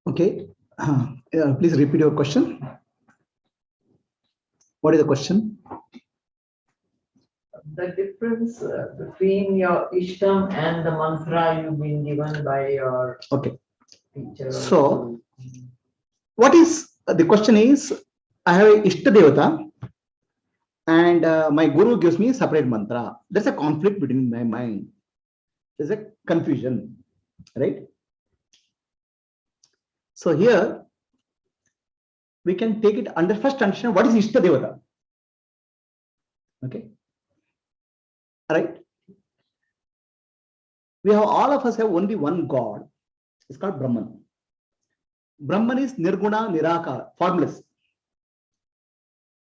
Okay. Please repeat your question. What is the question? The difference between your Ishtam and the mantra you've been given by your teacher. So, what is the question is, I have a Ishta Devata and my Guru gives me separate mantra. There's a conflict between my mind. There's a confusion, right? So here, we can take it under first understand what is Ishta Devata. Okay. Right? We have, all of us have only one God. It's called Brahman. Brahman is Nirguna, Nirakara, formless.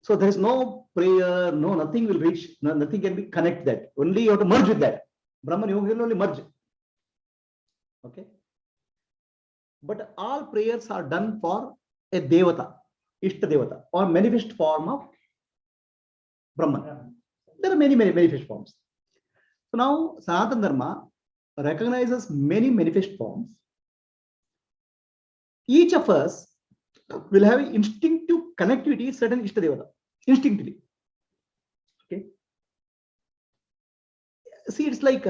So there is no prayer, no, nothing will reach, nothing can be connect that. Only you have to merge with that. Brahman, you will only merge. Okay. But all prayers are done for a Devata, Ishta Devata, or manifest form of Brahman. There are many manifest forms. So now Sanatana Dharma recognizes many manifest forms. Each of us will have instinctive connectivity with certain Ishta Devata, instinctively. Okay. See, it's like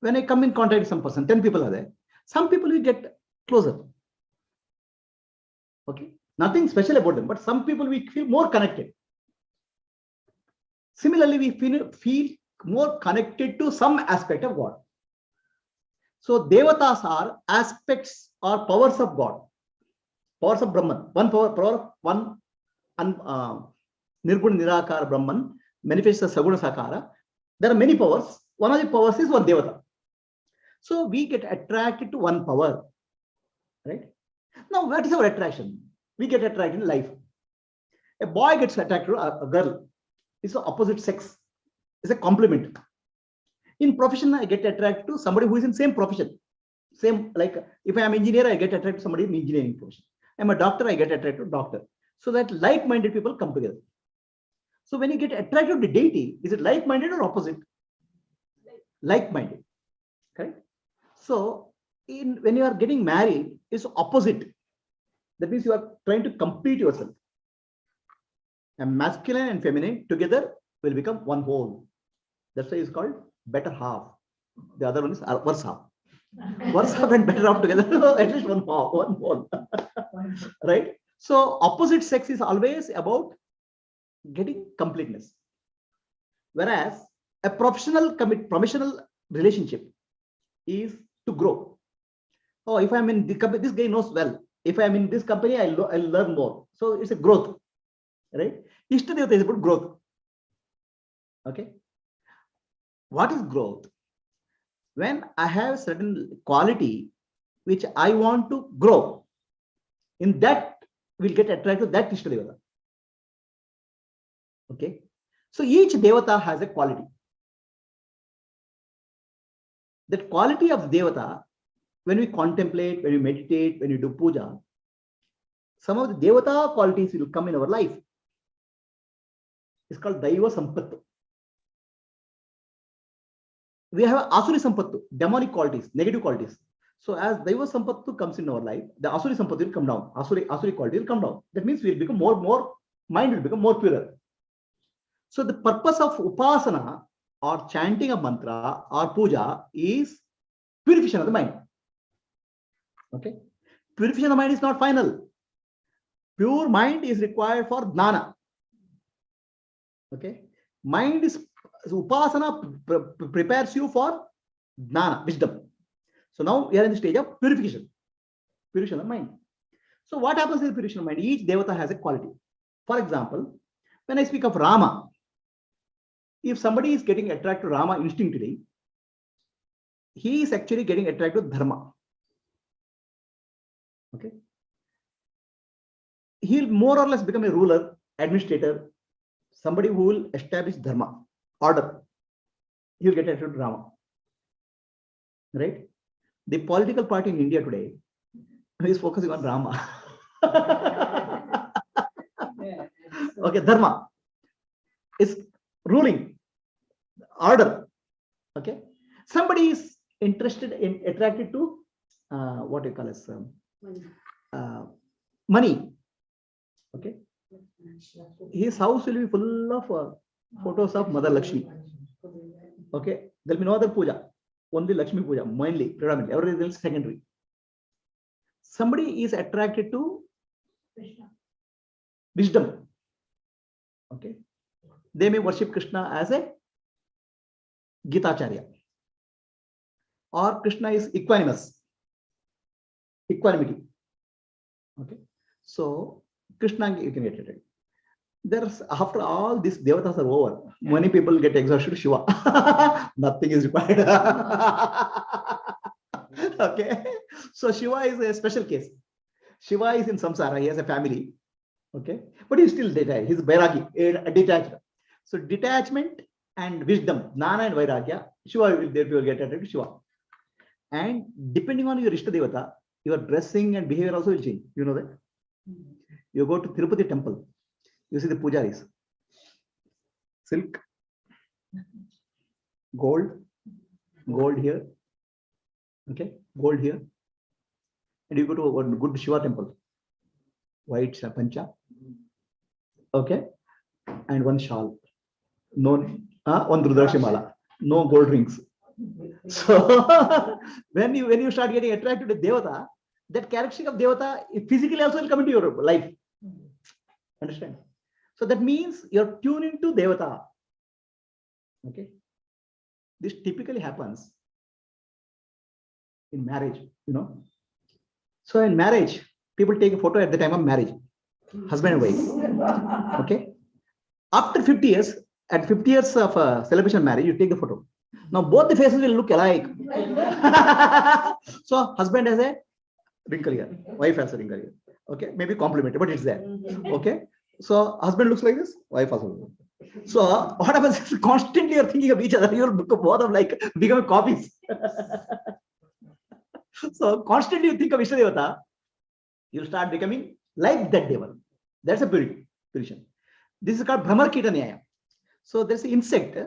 when I come in contact with some person, 10 people are there. Some people will get closer. Okay. Nothing special about them, but some people we feel more connected. Similarly, we feel more connected to some aspect of God. So Devatas are aspects or powers of God, powers of Brahman. One power, one Nirguna Nirakara Brahman manifests as Saguna Sakara. There are many powers. One of the powers is one Devata. So we get attracted to one power, right? Now, what is our attraction? We get attracted in life. A boy gets attracted to a girl. It's the opposite sex. It's a complement. In profession, I get attracted to somebody who is in same profession. Same, like if I am engineer, I get attracted to somebody in engineering profession. I'm a doctor, I get attracted to doctor. So that like-minded people come together. So when you get attracted to the deity, is it like-minded or opposite? Like-minded. Correct? So when you are getting married, it's opposite. That means you are trying to complete yourself. And masculine and feminine together will become one whole. That's why it's called better half. The other one is worse half. Worse half and better half together, at least one whole. Right? So opposite sex is always about getting completeness. Whereas a professional relationship is to grow. Oh, if I'm in the company, this guy knows well. If I'm in this company, I'll learn more. So it's a growth. Right? Ishta Devata is about growth. Okay. What is growth? When I have certain quality which I want to grow, in that we'll get attracted to that Ishta Devata. Okay. So each Devata has a quality. That quality of Devata, when we contemplate, when we meditate, when we do puja, some of the Devata qualities will come in our life. It's called Daiva Sampattu. We have Asuri Sampattu, demonic qualities, negative qualities. So as Daiva Sampattu comes in our life, the Asuri Sampattu will come down. Asuri quality will come down. That means we will become more, mind will become more purer. So the purpose of Upasana or chanting a mantra or puja is purification of the mind. Okay. Purification of the mind is not final. Pure mind is required for Jnana. Okay. Mind is, Upasana prepares you for Jnana, wisdom. So now we are in the stage of purification. Purification of mind. So what happens in purification of mind? Each Devata has a quality. For example, when I speak of Rama, if somebody is getting attracted to Rama instinctively, he is actually getting attracted to Dharma. Okay. He'll more or less become a ruler, administrator, somebody who will establish Dharma, order. He'll get attracted to Rama. Right? The political party in India today is focusing on Rama. Okay, Dharma is ruling, order. Okay. Somebody is attracted to what do you call as money. Okay, his house will be full of photos of Mother Lakshmi. Okay, there will be no other puja, only Lakshmi puja, mainly, predominantly. Everything else secondary. Somebody is attracted to wisdom. Okay, they may worship Krishna as a Gitacharya, or Krishna is equanimous, equanimity. Okay, so Krishna you can get it. There's after all these devatas are over, many people get exhausted. Shiva, nothing is required. Okay, so Shiva is a special case. Shiva is in samsara, he has a family. Okay, but he's still detached. He's vairagi, detached. So detachment and wisdom, jnana and vairagya, Shiva will get attracted to Shiva. And depending on your Ishta Devata, your dressing and behavior also will change. You know that? You go to Tirupati temple, you see the pujaris. Silk, gold here. Okay, gold here. And you go to a good Shiva temple, white pancha. Okay, and one shawl. No, one Rudraksha mala. No gold rings. So when you start getting attracted to Devata, that characteristic of Devata physically also will come into your life. Understand? So that means you're tuned into Devata. Okay. This typically happens in marriage, you know. So in marriage, people take a photo at the time of marriage, husband and wife. Okay. After 50 years, at 50 years of celebration of marriage, you take the photo. Now both the faces will look alike. So husband has a wrinkle here, wife has a wrinkle here. Okay, maybe complimentary, but it's there. Okay, so husband looks like this, wife also. So what happens is constantly you're thinking of each other. You'll both of like become copies. So constantly you think of Ishtadevata, you'll start becoming like that devil. That's a purification. This is called Brahmar Kita Nyaya. So there's an insect.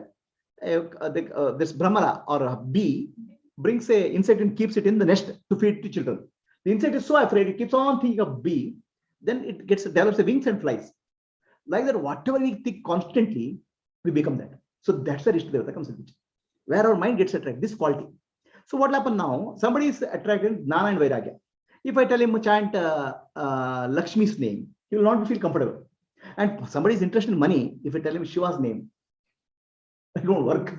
This Brahmara or a bee brings an insect and keeps it in the nest to feed to children. The insect is so afraid, it keeps on thinking of bee, then it develops the wings and flies. Like that, whatever we think constantly, we become that. So that's where Ishtadevata comes in picture, where our mind gets attracted, this quality. So what will happen now? Somebody is attracted Jnana and Vairagya. If I tell him to chant Lakshmi's name, he will not feel comfortable. And somebody is interested in money, if I tell him Shiva's name, it won't work.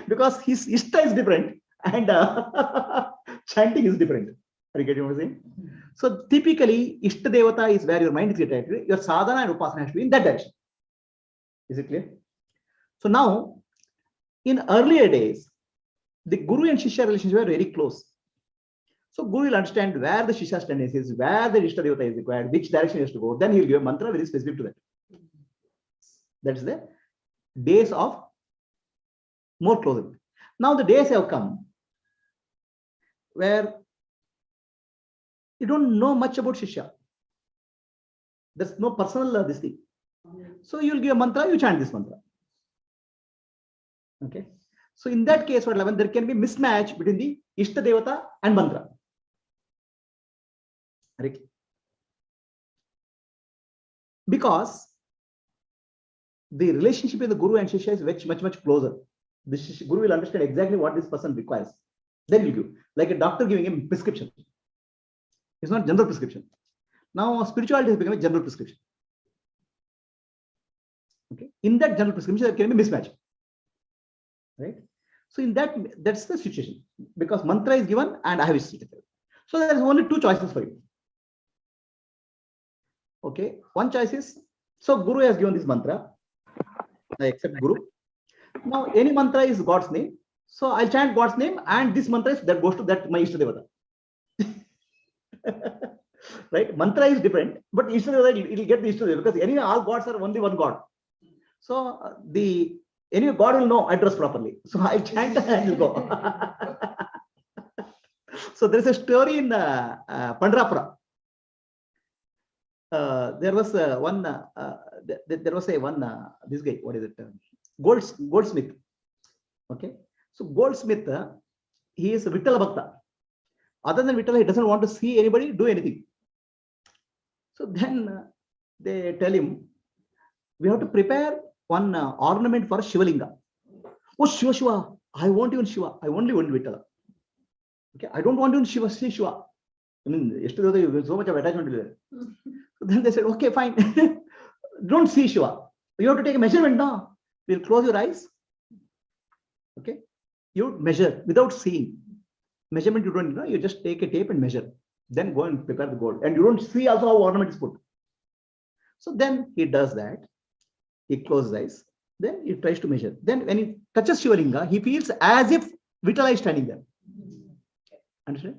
Because his Ishta is different and chanting is different. Are you getting what I'm saying? So typically, Ishta Devata is where your mind is attracted. Your sadhana and upasana has to be in that direction. Is it clear? So now, in earlier days, the Guru and Shishya relationship were very close. So Guru will understand where the Shishya's tendency is, where the Ishta Devata is required, which direction he has to go. Then he will give a mantra very specific to that. That's the days of more closer. Now the days have come where you don't know much about Shishya. There's no personal this thing. So you'll give a mantra, you chant this mantra. Okay. So in that case, what happens? There can be mismatch between the Ishta Devata and mantra. Because the relationship with the Guru and Shishya is much closer. The Guru will understand exactly what this person requires. Then you give, like a doctor giving him prescription. It's not general prescription. Now spirituality has become a general prescription. Okay. In that general prescription, there can be mismatch. Right? So in that's the situation. Because mantra is given and I have received it. So there is only two choices for you. Okay. One choice is, so Guru has given this mantra. I accept Guru. Now any mantra is God's name. So I'll chant God's name and this mantra is that goes to that my Ishta Devata. Right? Mantra is different, but Ishta Devata it will get the Ishta Devata because anyway all gods are only one God. So anyway God will know address properly. So I'll chant and will go. So there is a story in Pandrapura. There was this guy, what is it? Goldsmith. Okay. So Goldsmith, he is a Vittala Bhakta. Other than Vittala, he doesn't want to see anybody do anything. So then they tell him, we have to prepare one ornament for Shivalinga. Oh, Shiva, Shiva, I want even Shiva. I only want Vittala. Okay, I don't want even Shiva, see Shiva. I mean, so much of attachment there. So then they said, okay, fine. Don't see Shiva. You have to take a measurement now. We'll close your eyes. Okay. You measure without seeing. Measurement you don't know. You just take a tape and measure. Then go and prepare the gold. And you don't see also how ornament is put. So then he does that. He closes eyes. Then he tries to measure. Then when he touches Shivalinga, he feels as if Vittala is standing there. Understand?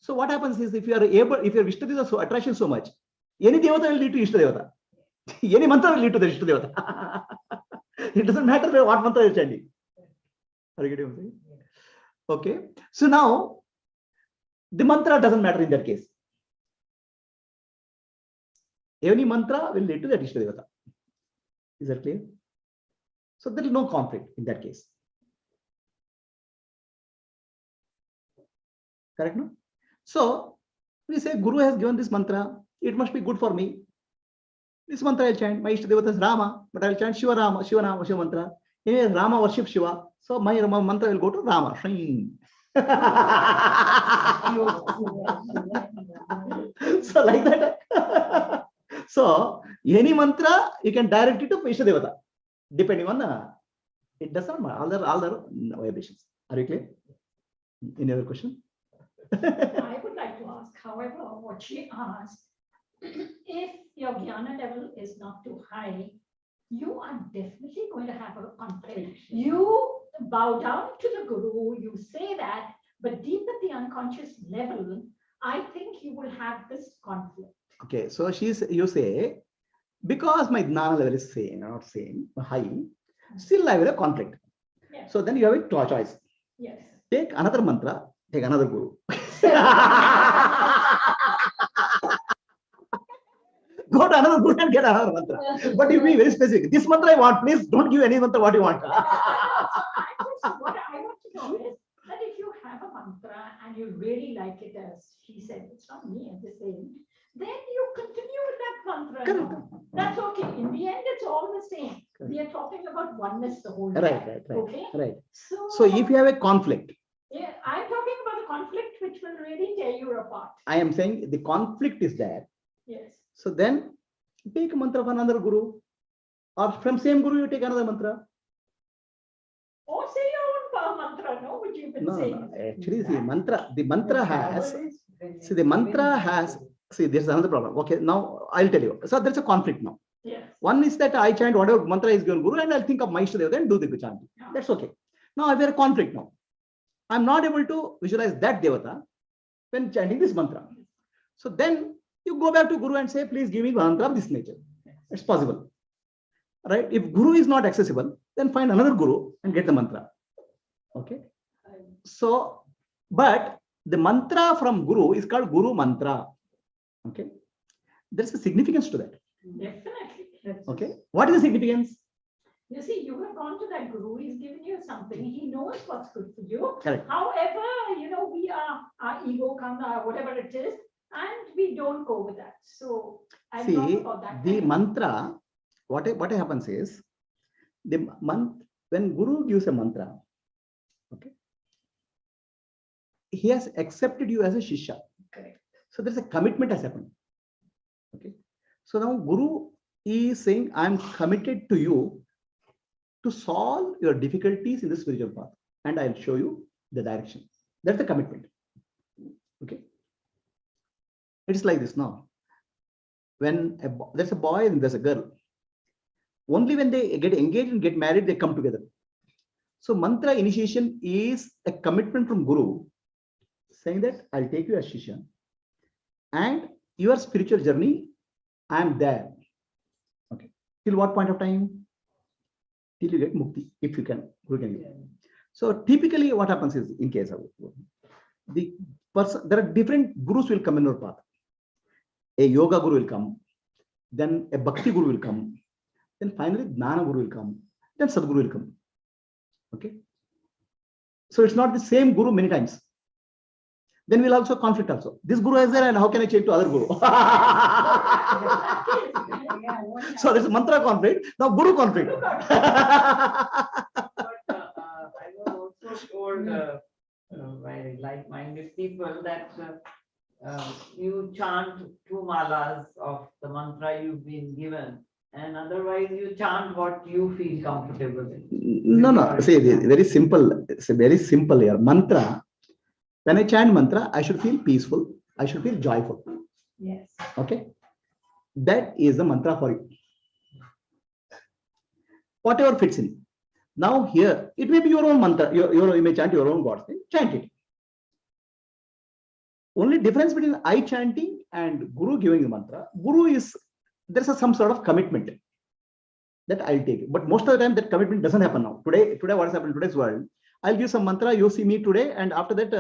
So what happens is, if you are able, if your Vishtadevata so attraction so much, any devata will lead to Ishtadevata. Any mantra will lead to the Ishtadevata. It doesn't matter what mantra you are chanting. Are you getting what I'm saying? Okay. So now the mantra doesn't matter in that case. Any mantra will lead to that Ishtadevata. Is that clear? So there is no conflict in that case. Correct, no? So we say Guru has given this mantra, it must be good for me. This mantra I'll chant. My Ishtadevata is Rama, but I'll chant Shiva Rama, Shiva Rama, Shiva mantra. Anyway, Rama worships Shiva, so my mantra will go to Rama. So like that. So any mantra you can direct it to Ishtadevata, depending on the. It does not matter. All the vibrations. Are you clear? Any other question? I would like to ask, however, what she asked, if your jnana level is not too high, you are definitely going to have a conflict. You bow down to the Guru, you say that, but deep at the unconscious level, I think you will have this conflict. Okay, so you say, because my jnana level is same, not same, high, still I will have conflict. Yes. So then you have a choice. Yes. Take another mantra, take another Guru. Go to another Guru and get another mantra. But you be very specific. This mantra I want, please don't give any mantra what you want. What I want to know is that if you have a mantra and you really like it, as she said, it's not me, I'm just saying, then you continue with that mantra. Correct. No? That's okay. In the end, it's all the same. Correct. We are talking about oneness the whole time. Right. Okay. Right. So if you have a conflict, yeah, I'm talking about a conflict which will really tear you apart. I am saying the conflict is there. Yes. So then take a mantra from another Guru, or from same Guru you take another mantra. Or say your own mantra, no, which you've been saying. No. Actually, the mantra has, see, there's another problem. Okay, now I'll tell you. So there's a conflict now. Yes. One is that I chant whatever mantra is given Guru and I'll think of my Ishtadevata and do the chanting. Yeah. That's okay. Now I have a conflict now. I'm not able to visualize that Devata when chanting this mantra. So then you go back to Guru and say, please give me mantra of this nature. It's possible. Right? If Guru is not accessible, then find another Guru and get the mantra. Okay. So, but the mantra from Guru is called Guru Mantra. Okay. There's a significance to that. Definitely. Okay. What is the significance? You see, you have gone to that Guru, he's given you something, he knows what's good for you. Correct. However, we are, our ego comes, whatever it is, and we don't go with that. So I'm talking about that. The mantra, what happens is, when Guru gives a mantra, okay, he has accepted you as a Shishya. Correct. So there's a commitment has happened. Okay. So now Guru is saying, I'm committed to you to solve your difficulties in the spiritual path, and I'll show you the direction. That's the commitment. Okay. It's like this now. When there's a boy and there's a girl, only when they get engaged and get married, they come together. So mantra initiation is a commitment from Guru saying that I'll take you as Shishya, and your spiritual journey, I'm there. Okay. Till what point of time? Till you get mukti, if you can. So typically what happens is, in case of the person, there are different Gurus will come in your path. A yoga Guru will come, then a Bhakti Guru will come, then finally Jnana Guru will come, then Sadguru will come. Okay. So it's not the same Guru many times. then we'll also conflict also. This guru is there, and how can I change to other guru? So there's a mantra conflict. Now guru conflict. But I was also told by like-minded people that you chant 2 malas of the mantra you've been given, and otherwise you chant what you feel comfortable in. No. See, very simple. It's a very simple here. Mantra. When I chant mantra, I should feel peaceful. I should feel joyful. Yes. Okay. That is the mantra for you. Whatever fits in. Now here, it may be your own mantra. You may chant your own God's name. Chant it. Only difference between I chanting and Guru giving the mantra. Guru is, there's some sort of commitment that I'll take. But most of the time that commitment doesn't happen now. Today what has happened in today's world, I'll give some mantra, you see me today, and after that,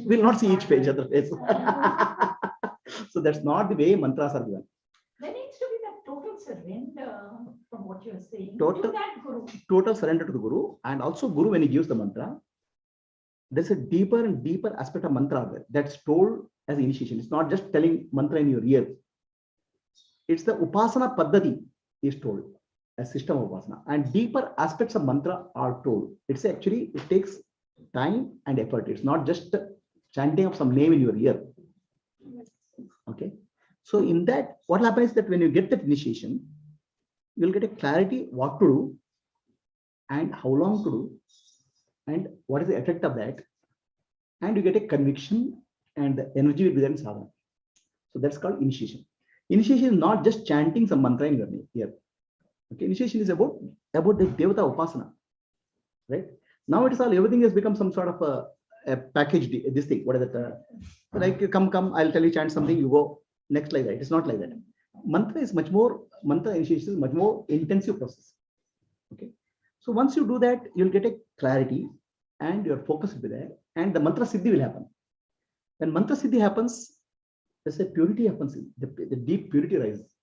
we'll not see each page other face. So that's not the way mantras are given. There needs to be that total surrender from what you're saying. Total- to that Guru. Total surrender to the Guru, and also Guru, when he gives the mantra, there's a deeper and deeper aspect of mantra there that's told as initiation. It's not just telling mantra in your ear. It's the upasana paddhati is told, a system of upasana, and deeper aspects of mantra are told. It's actually, it takes time and effort. It's not just chanting of some name in your ear. Okay. So in that, what happens is that when you get that initiation, you'll get a clarity what to do and how long to do and what is the effect of that. And you get a conviction and the energy will be there in sadhana. So that's called initiation. Initiation is not just chanting some mantra in your ear. Okay, initiation is about the Devata Upasana. Right? Now it is all, everything has become some sort of a package, this thing, what is it? Like come, I'll tell you, chant something, you go next like that. It's not like that. Mantra is much more, mantra initiation is much more intensive process. Okay. So once you do that, you'll get a clarity and your focus will be there and the mantra siddhi will happen. When mantra siddhi happens, there's a purity happens, the deep purity rises.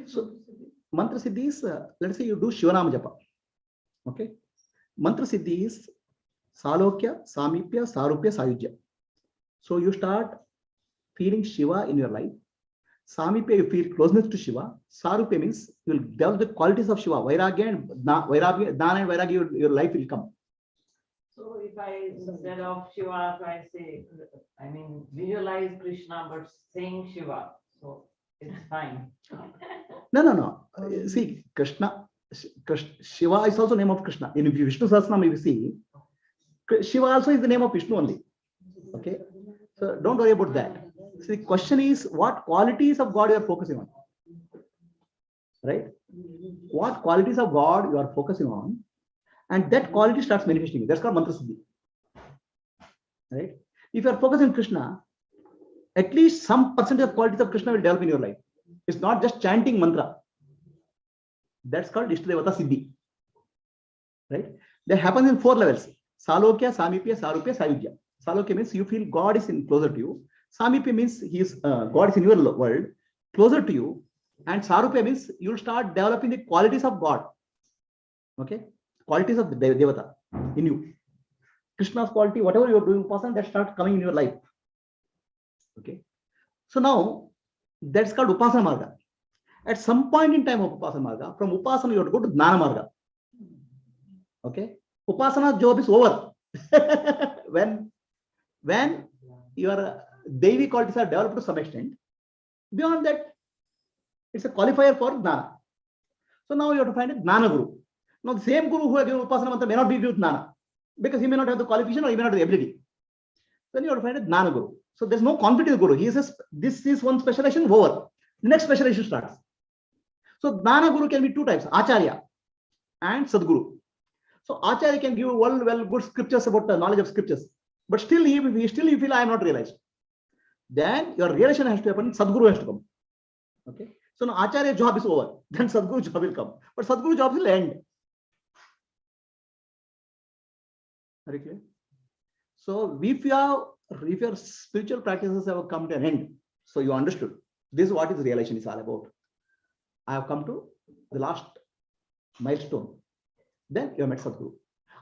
So mantra siddhi is, let's say you do Shivanama Japa. Okay. Mantra siddhi is Salokya, Samipya, Sarupya, Sayujya. So you start feeling Shiva in your life. Samipya, you feel closeness to Shiva. Sarupya means you will develop the qualities of Shiva. Vairagya and Dana and Vairagya, your life will come. So if I, instead of Shiva, if I say, I mean, visualize Krishna, but saying Shiva, so it's fine. No. See, Krishna, Shiva is also name of Krishna. In Vishnu Sahasranam, you see, Shiva also is the name of Vishnu only. Okay. So don't worry about that. So the question is, what qualities of God you are focusing on? Right? What qualities of God you are focusing on? And that quality starts manifesting. That's called mantra siddhi. Right? If you are focusing on Krishna, at least some percentage of qualities of Krishna will develop in your life. It's not just chanting mantra. That's called Ishtadevata siddhi. Right? That happens in 4 levels. Salokya, Samipya, Sarupya, Sayujya. Salokya means you feel God is closer to you. Samipya means God is in your world, closer to you. And Sarupya means you'll start developing the qualities of God. Okay? Qualities of the Devata in you. Krishna's quality, whatever you're doing, person that starts coming in your life. Okay? So now, that's called Upasana Marga. At some point in time of Upasana Marga, from Upasana you have to go to Jnana Marga. Okay? Upasana job is over. when your Devi qualities are developed to some extent, beyond that, it's a qualifier for Jnana. So now you have to find a Jnana Guru. Now the same Guru who has given Upasana Mantra may not be with Jnana, because he may not have the qualification or he may not have the ability. Then you have to find a Jnana Guru. So there's no conflict in the Guru. He says, this is one specialization over. The next specialization starts. So Jnana Guru can be 2 types, Acharya and Sadguru. So Acharya can give well good scriptures about the knowledge of scriptures, but still you feel I am not realized. Then your realization has to happen, Sadguru has to come. Okay. So now Acharya job is over, then Sadguru job will come. But Sadguru job will end. Very clear? So if your spiritual practices have come to an end, so you understood, this is what is realization is all about. I have come to the last milestone. Then you have met Sadguru.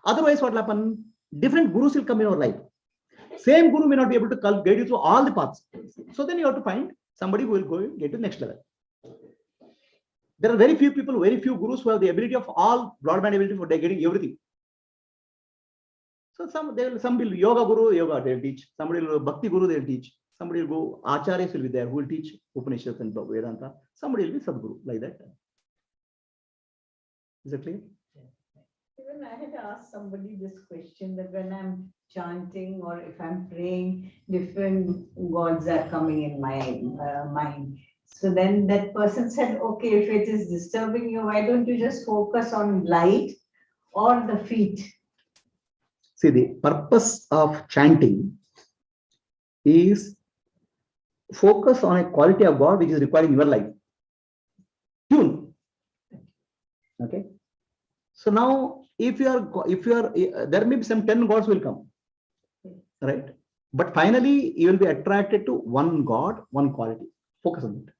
Otherwise, what will happen? Different gurus will come in your life. Same guru may not be able to guide you through all the paths. So then you have to find somebody who will go and get to the next level. There are very few people, very few gurus who have the ability of all broadband ability for getting everything. So some will yoga guru, yoga they'll teach. Somebody will bhakti guru, they'll teach. Somebody will go, acharyas will be there who will teach Upanishads and Vedanta. Somebody will be sadguru, like that. Is it clear? Even I had asked somebody this question that when I'm chanting or if I'm praying, different gods are coming in my mind. So then that person said, okay, if it is disturbing you, why don't you just focus on light or the feet? See, the purpose of chanting is focus on a quality of God which is required in your life. Tune. Okay. So now, if you are, there may be some 10 gods will come, right? But finally, you will be attracted to one God, one quality. Focus on it.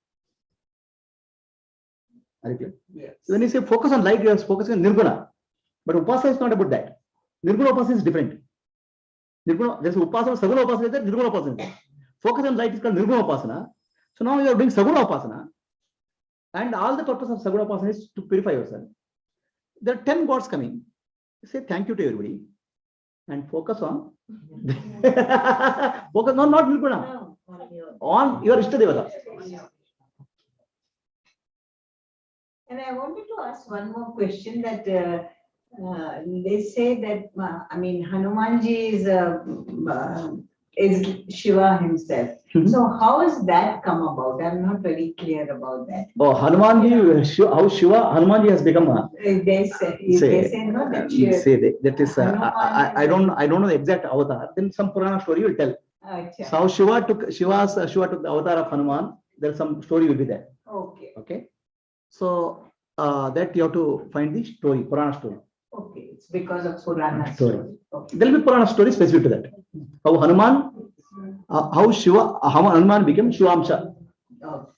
Are you clear? Yes. So when you say focus on light, you are focusing on nirguna. But upasana is not about that. Nirguna upasana is different. Nirguna, there's upasana, saguna upasana is there, nirguna upasana is there. Focus on light is called nirguna upasana. So now you are doing saguna upasana. And all the purpose of saguna upasana is to purify yourself. There are 10 gods coming. Say thank you to everybody and focus on focus on not nirguna, on your Ishtadevata. And I wanted to ask one more question that they say that, I mean, Hanumanji is Shiva himself. So how has that come about? I'm not very clear about that. Oh, Hanumanji, how Hanumanji has become They say no, that Shiva. Say that is I don't know the exact avatar. Then some Purana story will tell. Achha. So how Shiva took the avatar of Hanuman. There's some story will be there. Okay. Okay. So that you have to find the story, Purana story. Okay, it's because of Purana story. Okay. There will be Purana story specific to that. How Hanuman, how Hanuman became Shivamsha. Oh.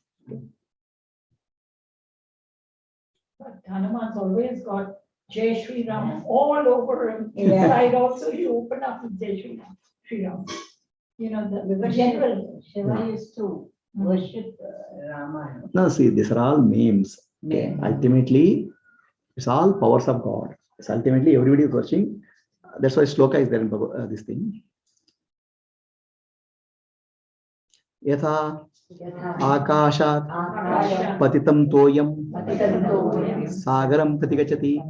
But Hanuman's always got Jai Shri Ram all over him. Yeah. Inside also you open up with Jai Shri Ram. Shri Ram. You know, the general. Shiva used to worship Rama. No, see, these are all memes. Okay. Yeah. Ultimately, it's all powers of God. It's ultimately everybody is watching. That's why shloka is there in this thing. Yatha akashat patitam toyam sagaram pratigachati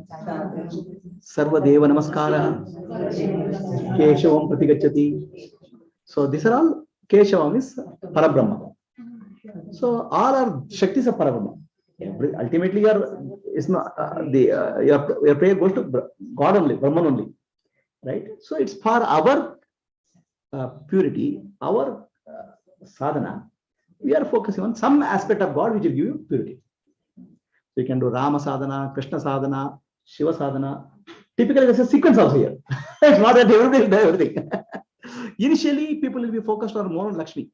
sarvadeva namaskara keshavam pratigachati. So these are all, Keshavam is Parabrahma. So all are Shaktis of Parabrahma. Ultimately, your prayer goes to God only, Brahman only, right? So it's for our purity, our sadhana. We are focusing on some aspect of God which will give you purity. So you can do Rama sadhana, Krishna sadhana, Shiva sadhana. Typically, there's a sequence also here. It's not that everybody will do everything. Initially, people will be focused on more on Lakshmi,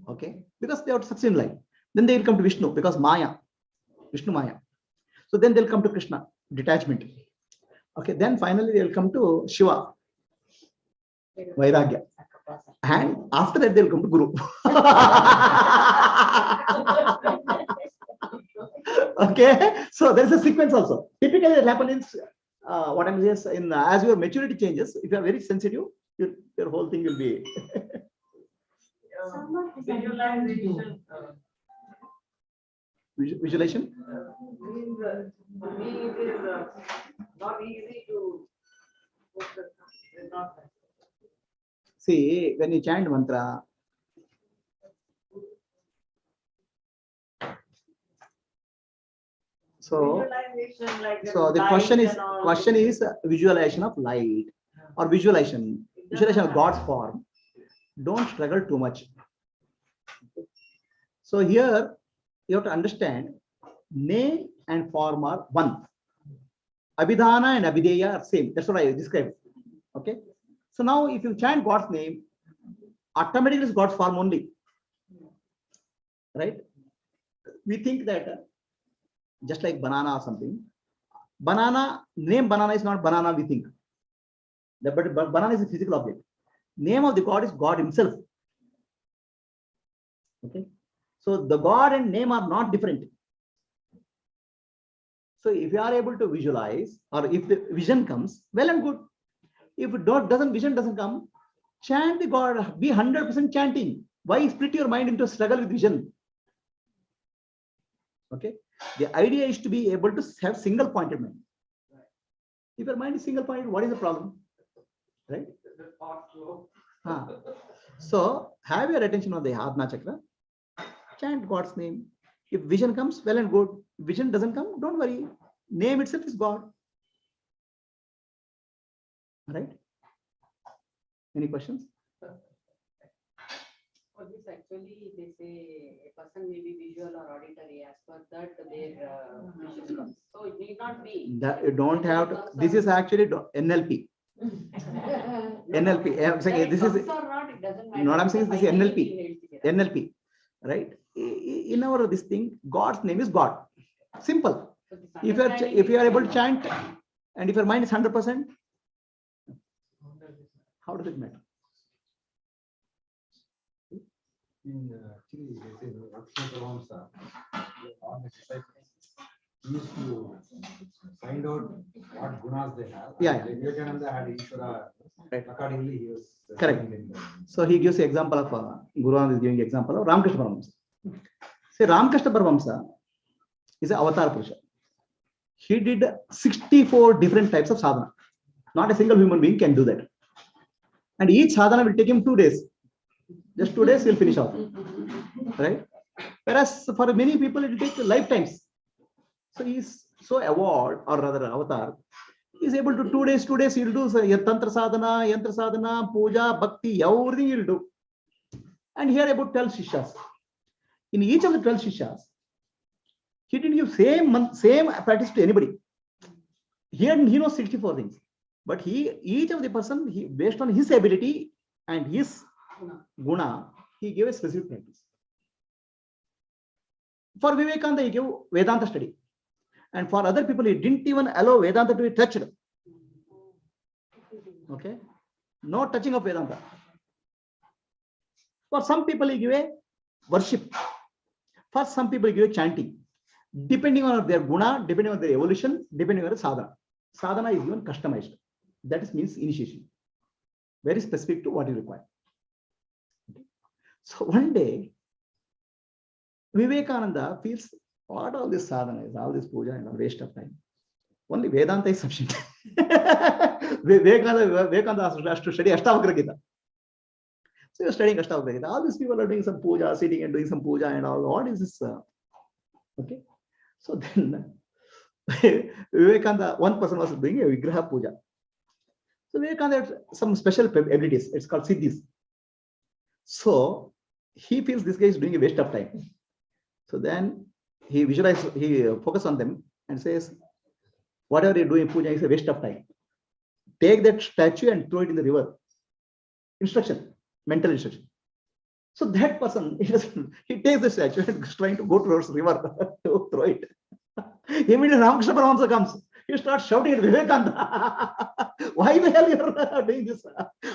okay, because they have to succeed in life. Then they will come to Vishnu because Maya, Vishnu Maya. So then they'll come to Krishna, detachment. Okay, then finally they'll come to Shiva, Vairagya. And after that they'll come to Guru. Okay, so there's a sequence also. Typically, that happens what I'm saying, as your maturity changes, if you are very sensitive, your whole thing will be. Visualization. Visualization? For me, it is not easy to focus. It's not like. See, when you chant mantra, so Visualization, like the light question is visualization of light or visualization of God's form. Don't struggle too much. So here you have to understand name and form are one. Abhidhana and Abhideya are same. That's what I described. Okay. So now if you chant God's name, automatically it's God's form only. Right? We think that just like banana or something, name banana is not banana, we think. But banana is a physical object. Name of the God is God himself. Okay. So the God and name are not different. So if you are able to visualize, or if the vision comes, well and good. If vision doesn't come, chant the God, be 100% chanting. Why split your mind into a struggle with vision? Okay. The idea is to be able to have single pointed mind. If your mind is single pointed, what is the problem? Right? So have your attention on the Atma chakra. Chant God's name. If vision comes, well and good. If vision doesn't come, don't worry. Name itself is God. Right? Any questions? For this, actually, they say a person may be visual or auditory. As per that, their vision comes. So it need not be. That you don't have to. This is actually NLP. NLP. I'm saying this is. Not, it doesn't matter. No, I'm saying this is NLP. NLP. Right? In our this thing, God's name is God. Simple. So this If you are able to chant, and if your mind is 100%, how does it matter? Actually, they say Ramsa, all the disciples used to find out what gunas they have. Yeah, yeah. Vivekananda had Ishvara. Right. Accordingly, he was Correct. in the- So he gives the example of Guru Anand is giving example of Ramakrishna Paramahamsa. See, Ramakrishna Paramahamsa is an avatar Purusha. He did 64 different types of sadhana. Not a single human being can do that. And each sadhana will take him 2 days. Just 2 days, he'll finish off. Right? Whereas for many people, it will take lifetimes. So he's so evolved, or rather avatar, he's able to 2 days, he'll do tantra sadhana, yantra sadhana, puja, bhakti, everything he'll do. And here about 12 shishas. In each of the 12 shishas, he didn't give same practice to anybody. Here he knows 64 things. But each of the person, based on his ability and his guna, he gave a specific practice. For Vivekananda, he gave Vedanta study. And for other people, he didn't even allow Vedanta to be touched. Okay? No touching of Vedanta. For some people, he gave a worship. For some people, he gave a chanting. Depending on their guna, depending on their evolution, depending on the sadhana. Sadhana is even customized. That means initiation. Very specific to what you require. Okay. So one day, Vivekananda feels, what all this sadhana is, all this puja and all waste of time. Only Vedanta is sufficient. Vivekananda has to study Ashtavakra Gita. So you're studying Ashtavakra Gita. All these people are doing some puja, sitting and doing some puja and all. What is this? Okay. So then Vivekananda, one person was doing a Vigraha puja. So Vivekananda had some special abilities. It's called Siddhis. So he feels this guy is doing a waste of time. So then he focuses on them and says, whatever you're doing puja is a waste of time. Take that statue and throw it in the river. Instruction, mental instruction. So that person, he takes the statue and is trying to go towards the river to throw it. Immediately Ramakrishna Paramahamsa comes. He starts shouting at Vivekananda. Why the hell you're doing this?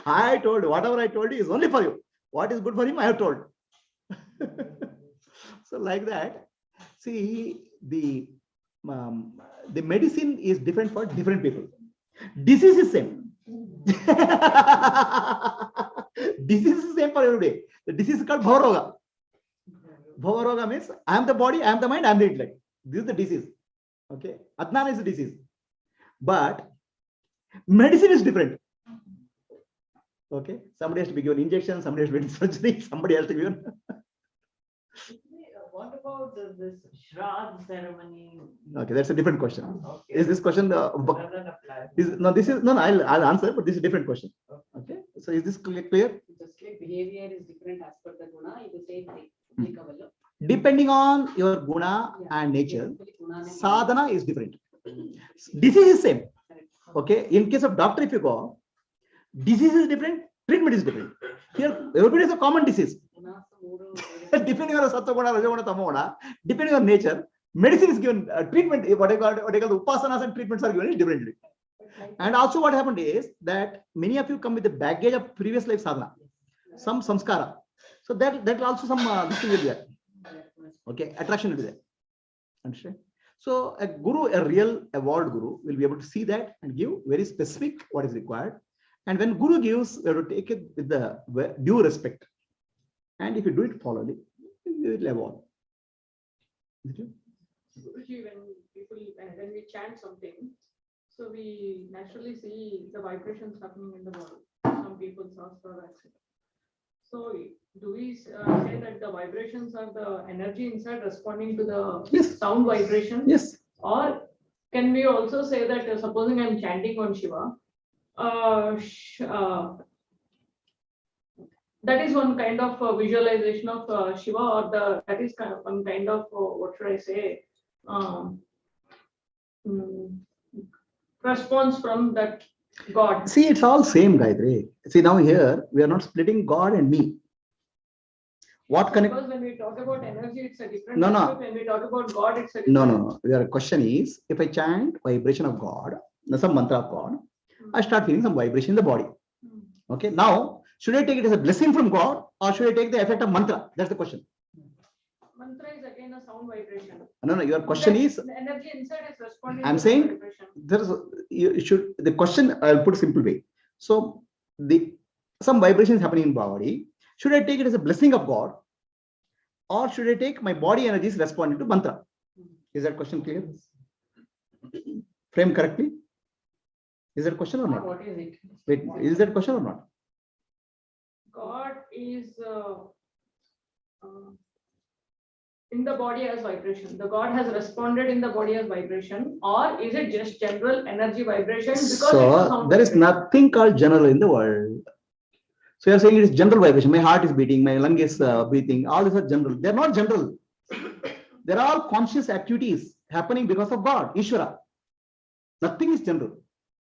I told you, whatever I told you is only for you. What is good for him, I have told. So like that, see, the medicine is different for different people. Disease is same. Disease is same for every day. The disease is called Bhavaroga. Bhavaroga means I am the body, I am the mind, I am the intellect. This is the disease. Okay. Adnana is the disease. But medicine is different. Okay. Somebody has to be given injection, somebody has to be given surgery, somebody has to be given. What about this Shraddha ceremony? Okay, that's a different question. Okay. Is this question Doesn't apply. I'll answer, but this is a different question. Okay. So is this clear? Just like behavior is different as per the guna, it is same thing. Applicable. Depending on your guna and nature, Basically, guna and sadhana is different. Disease is same. Okay. In case of doctor, if you go, disease is different, treatment is different. Here, everybody has a common disease. gunas, mood, Depending on sattva guna, raja guna, tamo guna, depending on nature, medicine is given treatment. What I call the upasanas and treatments are given differently. And also what happened is that many of you come with the baggage of previous life sadhana, some samskara. So that also some this thing will be there. Okay, attraction will be there. Understand? So a guru, a real evolved guru will be able to see that and give very specific what is required. And when guru gives, we have to take it with the due respect. And if you do it thoroughly, you will evolve. Guruji, when we chant something, so we naturally see the vibrations happening in the body. Some people sastra, etc. So do we say that the vibrations are the energy inside responding to the sound vibration? Yes. Or can we also say that supposing I'm chanting on Shiva, that is one kind of visualization of Shiva, or that is kind of one kind of what should I say, response from that God. See, it's all same, Gayatri. See, now here we are not splitting God and me. What connect? Because when we talk about energy, it's a different No. aspect. When we talk about God, it's a different. No. Your question is, if I chant vibration of God, some mantra of God, I start feeling some vibration in the body. Okay. Now, should I take it as a blessing from God, or should I take the effect of mantra? That's the question. Mantra is again a sound vibration. No. Your question is. The energy inside is responding. I'm to saying the vibration. there is you should the question. I'll put a simple way. So some vibration is happening in body. Should I take it as a blessing of God, or should I take my body energies responding to mantra? Is that question clear? Frame correctly? Is that question or not? What is it? Wait, is that question or not? God is in the body as vibration. The God has responded in the body as vibration, or is it just general energy vibration? Because it's a So sound there is vibration. nothing called general in the world. So you are saying it is general vibration. My heart is beating, my lung is breathing. All these are general. They are not general. They are all conscious activities happening because of God, Ishvara. Nothing is general.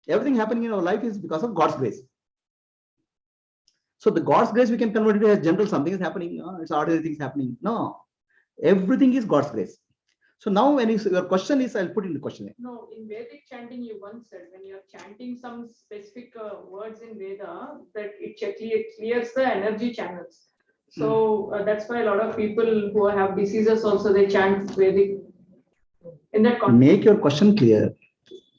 Everything happening in our life is because of God's grace. So the God's grace we can convert it as general. Something is happening. It's ordinary things happening. No, everything is God's grace. So now when your question is, I'll put in the question. No, in Vedic chanting, you once said when you're chanting some specific words in Veda, that it clears the energy channels. So that's why a lot of people who have diseases also, they chant Vedic. In that context. Make your question clear.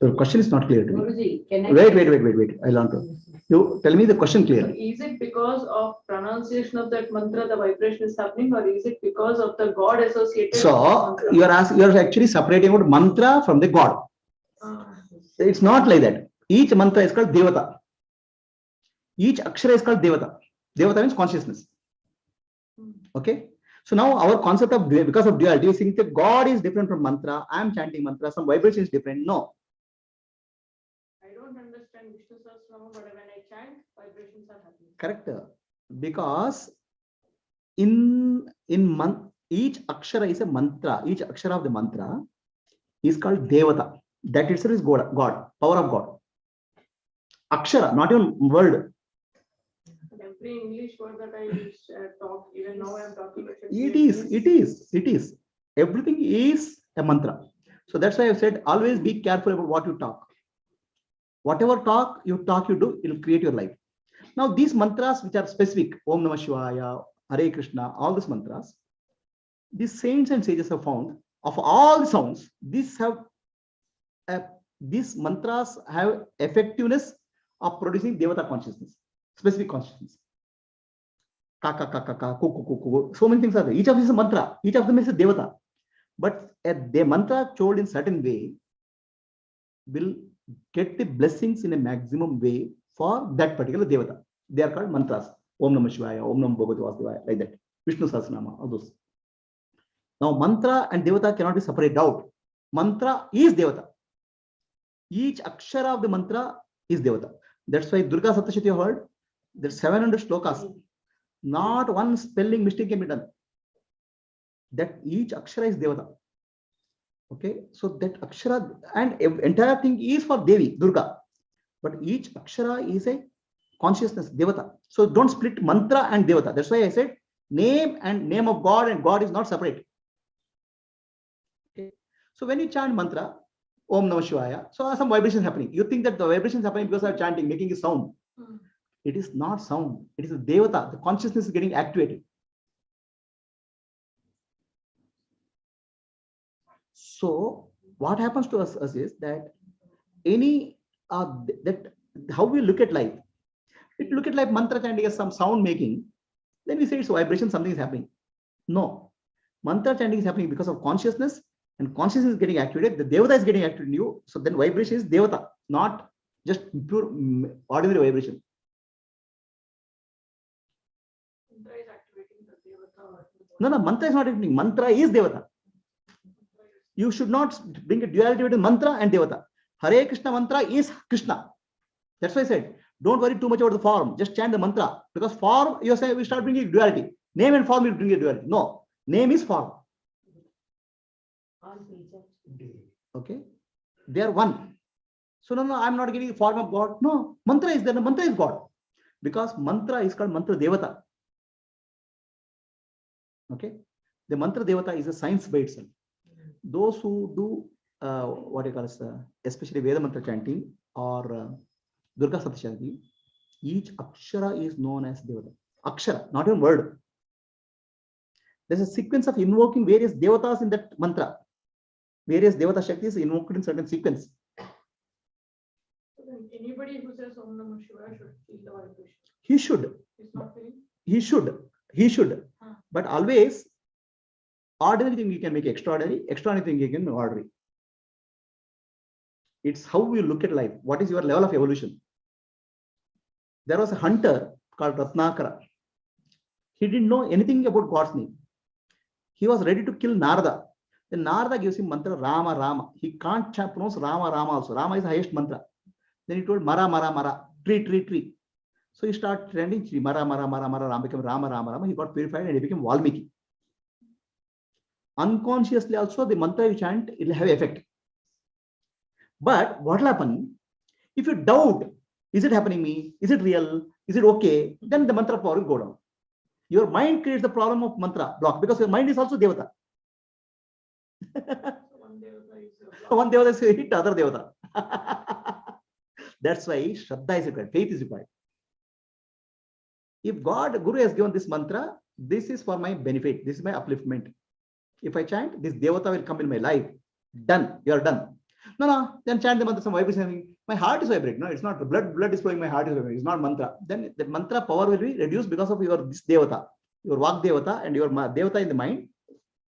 Your question is not clear to me. Guruji, can I? Wait. I'll answer. You tell me the question clear. Is it because of pronunciation of that mantra the vibration is happening, or is it because of the God associated? So you are actually separating out mantra from the God. It's not like that. Each mantra is called Devata. Each akshara is called Devata. Devata means consciousness. Okay. So now our concept of because of duality, you think that God is different from mantra. I am chanting mantra. Some vibration is different. No. I don't understand Vishnu Sahasranama, but when I chant, vibrations are happening. Correct. Because in each akshara is a mantra. Each akshara of the mantra is called Devata. That itself is God, power of God. Akshara, not even word. Every English word that I talk, even now I am talking. It is. Everything is a mantra. So that's why I've said always be careful about what you talk. Whatever you do, it will create your life. Now these mantras which are specific, Om Namah Shivaya, Hare Krishna, all these mantras, these saints and sages have found of all the sounds, these mantras have effectiveness of producing Devata consciousness, specific consciousness. Kaka, kaka, kaka, kuku, kuku. So many things are there. Each of these is a mantra. Each of them is a Devata. But the mantra told in certain way will get the blessings in a maximum way for that particular Devata. They are called mantras. Om Namah Shivaya, Om Namah Bhagavate Vasudevaya, like that. Vishnu Sahasranama, all those. Now mantra and Devata cannot be separated out. Mantra is Devata. Each akshara of the mantra is Devata. That's why Durga Saptashati you heard. There's 700 shlokas. Not one spelling mistake can be done. That each akshara is Devata. Okay, so that akshara and entire thing is for Devi, Durga. But each akshara is a consciousness, Devata. So don't split mantra and Devata. That's why I said name and name of God and God is not separate. Okay. So when you chant mantra, Om Namah Shivaya. So some vibration happening. You think that the vibration is happening because of chanting, making a sound. It is not sound. It is a Devata. The consciousness is getting activated. So what happens to us is that any that how we look at life. It look at life mantra chanting as some sound making. Then we say it's vibration. Something is happening. No, mantra chanting is happening because of consciousness, and consciousness is getting activated. The Devata is getting activated in you. So then vibration is Devata, not just pure ordinary vibration. Mantra is activating the Devata. No, mantra is not activating. Mantra is Devata. You should not bring a duality between mantra and Devata. Hare Krishna mantra is Krishna. That's why I said, don't worry too much about the form. Just chant the mantra. Because form, you say we start bringing duality. Name and form will bring a duality. No, name is form. Okay, they are one. So no, I'm not getting the form of God. No, mantra is there. The mantra is God. Because mantra is called mantra Devata. Okay, the mantra Devata is a science by itself. Those who do what you call as especially Veda mantra chanting or Durga Satsang, each akshara is known as Devata. Akshara, not even word. There's a sequence of invoking various Devatas in that mantra. Various Devata Shaktis invoked in certain sequence. So then anybody who says Om Namah Shivaya should feel the vibration. He should. It's not feeling. He should. He should. Huh. But always, ordinary thing you can make extraordinary, extraordinary thing you can make ordinary. It's how we look at life. What is your level of evolution? There was a hunter called Ratnakara. He didn't know anything about God's name. He was ready to kill Narada. Then Narada gives him mantra Rama Rama. He can't pronounce Rama Rama also. Rama is the highest mantra. Then he told Mara Mara Mara, tree tree tree. So he started trending Mara Mara Mara Mara Rama became Rama Rama Rama. He got purified and he became Valmiki. Unconsciously also the mantra you chant, it will have effect. But what will happen if you doubt, is it happening me? Is it real? Is it okay? Then the mantra power will go down. Your mind creates the problem of mantra block because your mind is also Devata. So one Devata is One Devata is hit other Devata. That's why Shraddha is required, faith is required. If God, Guru has given this mantra, this is for my benefit, this is my upliftment. If I chant, this Devata will come in my life. Done, you are done. No, then chant the mantra, some vibration. My heart is vibrating. No, it's not. Blood is flowing, my heart is vibrating. It's not mantra. Then the mantra power will be reduced because of your this Devata. Your Vak Devata and your Devata in the mind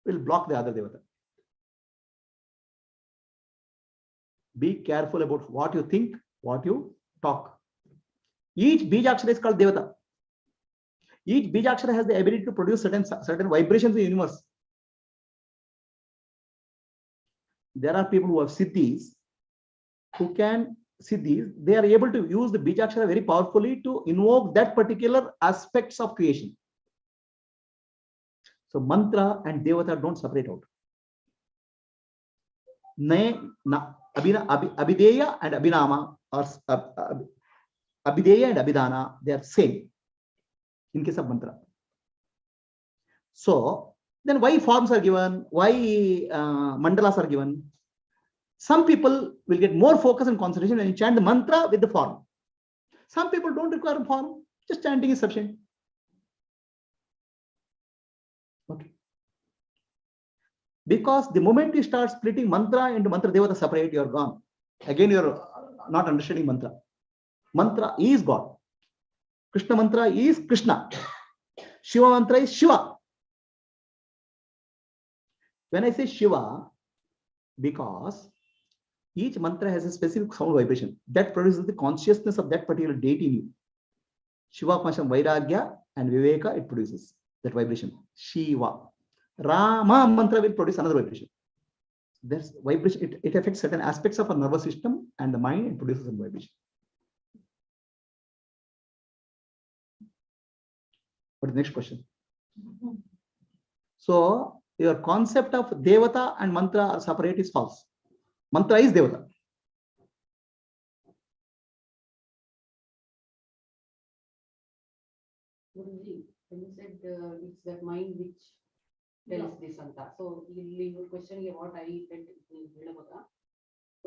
will block the other Devata. Be careful about what you think, what you talk. Each Bijakshara is called Devata. Each Bijakshara has the ability to produce certain vibrations in the universe. There are people who have siddhis, who can siddhis, they are able to use the Bijakshara very powerfully to invoke that particular aspects of creation. So mantra and Devata don't separate out. Abhideya and Abhinama or Abhideya and Abhidhana, they are same in case of mantra. So then why forms are given? Why mandalas are given? Some people will get more focus and concentration when you chant the mantra with the form. Some people don't require a form, just chanting is sufficient. Okay. Because the moment you start splitting mantra into mantra devata separate, you are gone. Again, you are not understanding mantra. Mantra is God. Krishna mantra is Krishna. Shiva mantra is Shiva. When I say Shiva, because each mantra has a specific sound vibration that produces the consciousness of that particular deity in you. Shiva conscious Vairagya and Viveka, it produces that vibration. Shiva. Rama mantra will produce another vibration. That's vibration, it affects certain aspects of our nervous system and the mind and produces a vibration. What is the next question? So your concept of Devata and mantra are separate is false. Mantra is Devata. Guruji, when you said it's that mind which tells this anta. So your question here, what I said,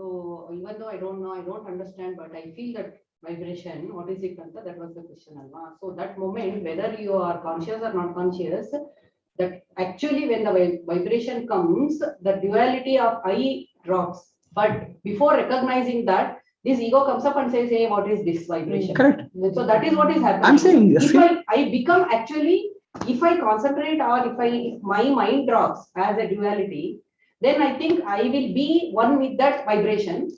So even though I don't know, I don't understand, but I feel that vibration, what is it, Kanta? That was the question, Alma. So that moment, whether you are conscious or not conscious, that actually when the vibration comes, the duality of I drops. But before recognizing that, this ego comes up and says, hey, what is this vibration? Correct. So that is what is happening. I'm saying, If I become actually, if I concentrate or if my mind drops as a duality, then I think I will be one with that vibration.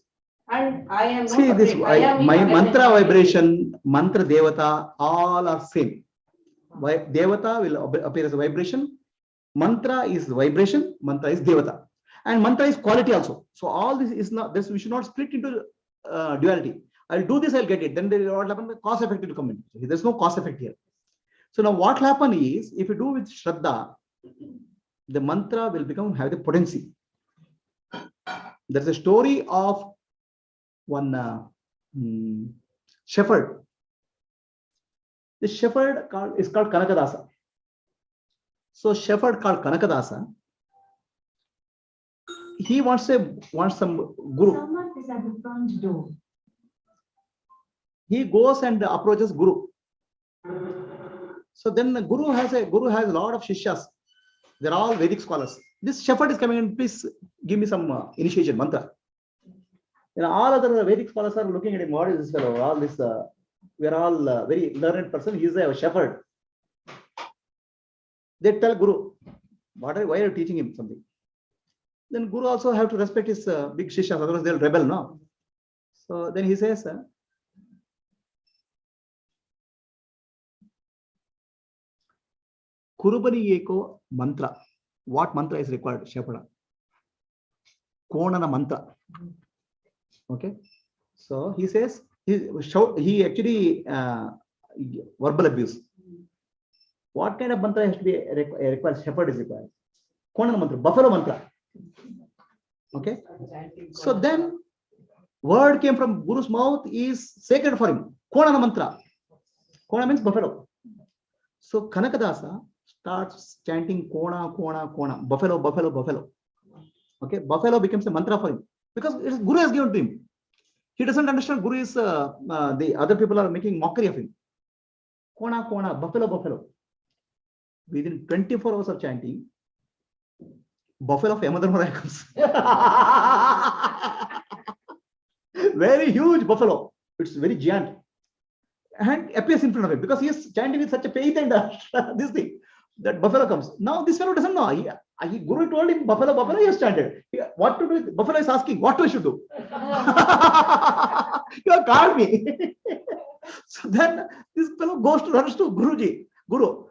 And I am not see this, separate. I am my with mantra awareness. vibration, mantra devata, all are same. Devata will appear as a vibration. Mantra is vibration, mantra is devata. And mantra is quality also. So all this is not, this we should not split into duality. I'll do this, I'll get it. Then there is what happen, cause effect will come in. There's no cause effect here. So now what will happen is, if you do with Shraddha, the mantra will become, have the potency. There's a story of one shepherd. The shepherd is called Kanakadasa. So shepherd called Kanakadasa, he wants some guru. Someone is at the front door. He goes and approaches Guru. So then the Guru has a lot of shishyas. They're all Vedic scholars. This shepherd is coming and please give me some initiation mantra. All other Vedic scholars are looking at him. What is this fellow? All this, we are all very learned person. He is a shepherd. They tell Guru, why are you teaching him something? Then Guru also have to respect his big shishyas, otherwise they'll rebel, no? So then he says, Kurubani Eko mantra. What mantra is required? Shepherd. Konana mantra. Okay. So he says, he actually verbal abuse. What kind of mantra has to be required? Shepherd is required. Konana mantra, buffalo mantra. Okay. So then word came from Guru's mouth is sacred for him. Konana mantra. Kona means buffalo. So Kanakadasa starts chanting Kona, Kona, Kona, buffalo, buffalo, buffalo. Okay, buffalo becomes a mantra for him because Guru has given to him. He doesn't understand Guru is the other people are making mockery of him. Kona, Kona, buffalo, buffalo. Within 24 hours of chanting, buffalo of Yamadharmara comes. Very huge buffalo. It's very giant. And appears in front of him because he is chanting with such a faith and this thing. That buffalo comes. Now this fellow doesn't know. Guru told him buffalo, buffalo, he has chanted. What to do? Buffalo is asking, what I should do? You have called me. So then this fellow runs to Guruji. Guru,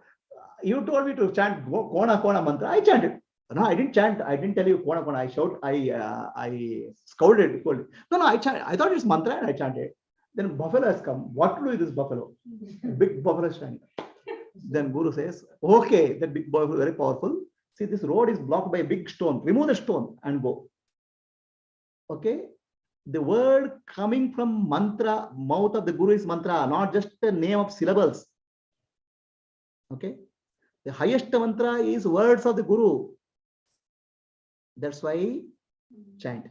you told me to chant Kona, Kona mantra. I chanted. No, I didn't chant. I didn't tell you Kona, Kona. I scolded. No, I chanted. I thought it's mantra and I chanted. Then buffalo has come. What to do with this buffalo? Big buffalo is standing. Then Guru says, okay, that big buffalo very powerful. See, this road is blocked by a big stone. Remove the stone and go. Okay. The word coming from mantra, mouth of the Guru is mantra, not just the name of syllables. Okay. The highest mantra is words of the Guru. That's why chant.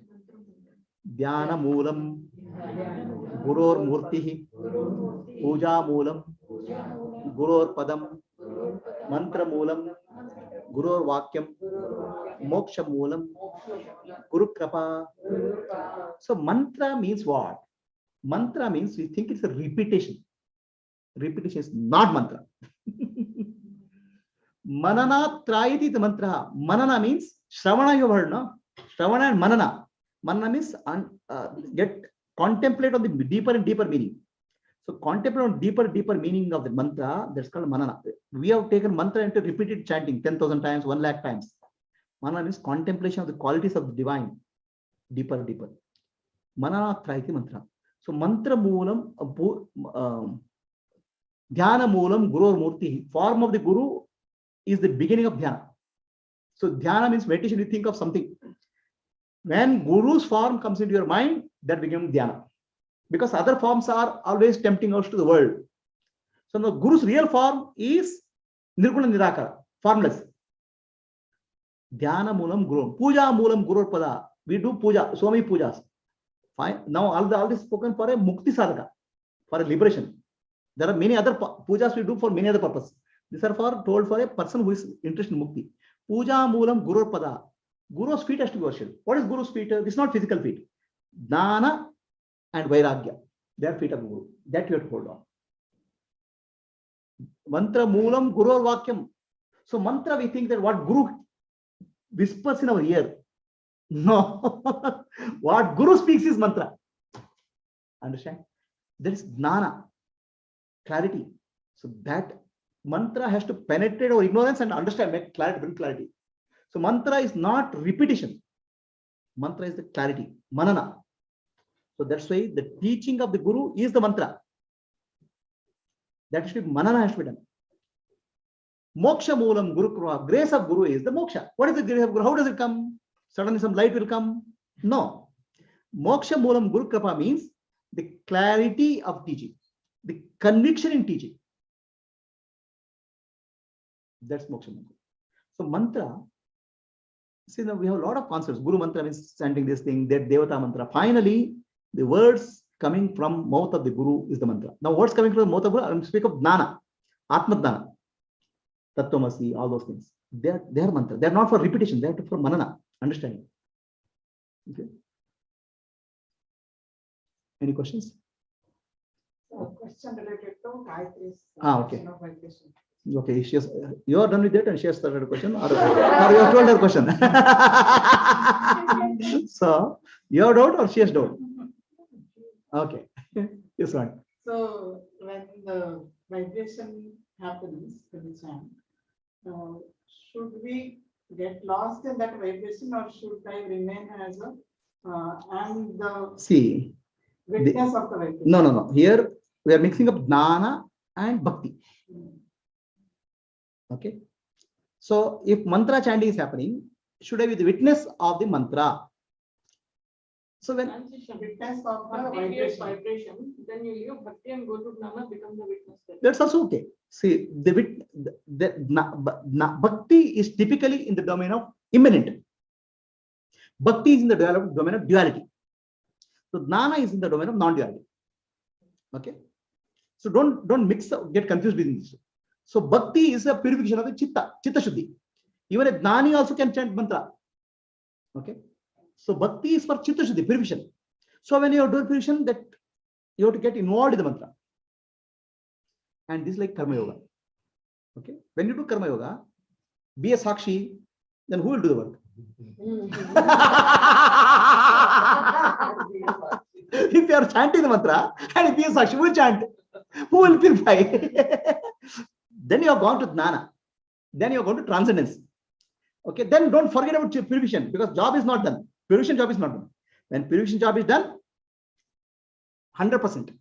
Dhyana Moolam, Gurur Murtihi, Puja Moolam, Gurur Padam, Mantra Moolam, Gurur Vakyam, Moksha Moolam, Guru Krapa. So mantra means what? Mantra means we think it's a repetition. Repetition is not mantra. Manana Trayati the mantra. Manana means Shravana you heard, no? Shravana and Manana. Manana means get contemplate on the deeper and deeper meaning. So contemplate on deeper meaning of the mantra, that's called manana. We have taken mantra into repeated chanting 10,000 times, 1,00,000 times. Manana means contemplation of the qualities of the divine, deeper. Manana Traiti mantra. So mantra moolam, dhyana moolam, guru murti. Form of the Guru is the beginning of dhyana. So dhyana means meditation, you think of something. When Guru's form comes into your mind, that becomes dhyana. Because other forms are always tempting us to the world. So the Guru's real form is Nirguna Nirakara, formless. Dhyana Moolam Guru. Puja Moolam Guru Pada. We do puja, so many pujas. Fine. Now all this spoken for a mukti sadhaka, for a liberation. There are many other pujas we do for many other purposes. These are told for a person who is interested in mukti. Puja moolam guru pada. Guru's feet has to be worshipped. What is Guru's feet? This is not physical feet. Dana and Vairagya. They are feet of Guru. That you have to hold on. Mantra moolam guru vakyam. So mantra, we think that what Guru whispers in our ear. No. What Guru speaks is mantra. Understand? There is jnana, clarity. So that mantra has to penetrate our ignorance and understand, make clarity, bring clarity. So mantra is not repetition. Mantra is the clarity, manana. So that's why the teaching of the Guru is the mantra. That should be manana has to be done. Moksha moolam guru kruva. Grace of Guru is the moksha. What is the grace of Guru? How does it come? Suddenly some light will come? No. Moksha moolam guru kripa means the clarity of teaching, the conviction in teaching. That's moksha mantra. So mantra, see now we have a lot of concepts. Guru mantra means chanting this thing, that devata mantra. Finally, the words coming from mouth of the Guru is the mantra. Now words coming from the mouth of Guru, I'm speaking of jnana, Atma jnana, tattvamasi, all those things. They are mantra. They are not for repetition. They are for manana, understanding. Okay. Any questions? Question related to Gayatri's Okay. of vibration. Okay, you are done with that and she has started a question, or you have told her question. So you have doubt or she has doubt? Okay. Yes, one. So when the vibration happens in the chant, should we get lost in that vibration or should I remain as a and the See, witness of the vibration? no. Here we are mixing up jnana and bhakti. Okay. So if mantra chanting is happening, should I be the witness of the mantra? So when Witness of the vibration, then you leave bhakti and go to Gnana, become the witness there. that's also okay. See, bhakti is typically in the domain of immanent. Bhakti is in the domain of duality. So jnana is in the domain of non-duality. Okay. So don't mix up, get confused with this. So bhakti is a purification of the chitta shuddhi. Even a jnani also can chant mantra. Okay. So bhakti is for chitta shuddhi, purification. So when you are doing purification, that you have to get involved in the mantra. And this is like karma yoga. Okay. When you do karma yoga, be a sakshi, then who will do the work? If you are chanting the mantra and if you are sakshi, who will chant? Who will purify? Then you have gone to jnana. Then you have gone to transcendence. Okay. Then don't forget about purification, because job is not done. Purification job is not done. When purification job is done, 100%.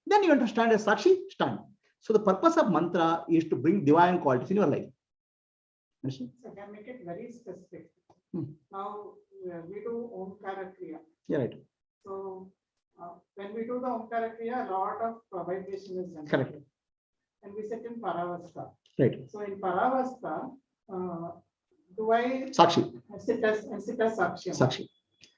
Then you understand as sakshi, stand. So the purpose of mantra is to bring divine qualities in your life. Understand? So can make it very specific. Now we do Omkara Kriya. Yeah, right. So when we do the Omkara Kriya, a lot of vibration is done. Correct. And we sit in Paravastha. Right. So in Paravastha, do I Sakshi. sit as Sakshi? Sakshi.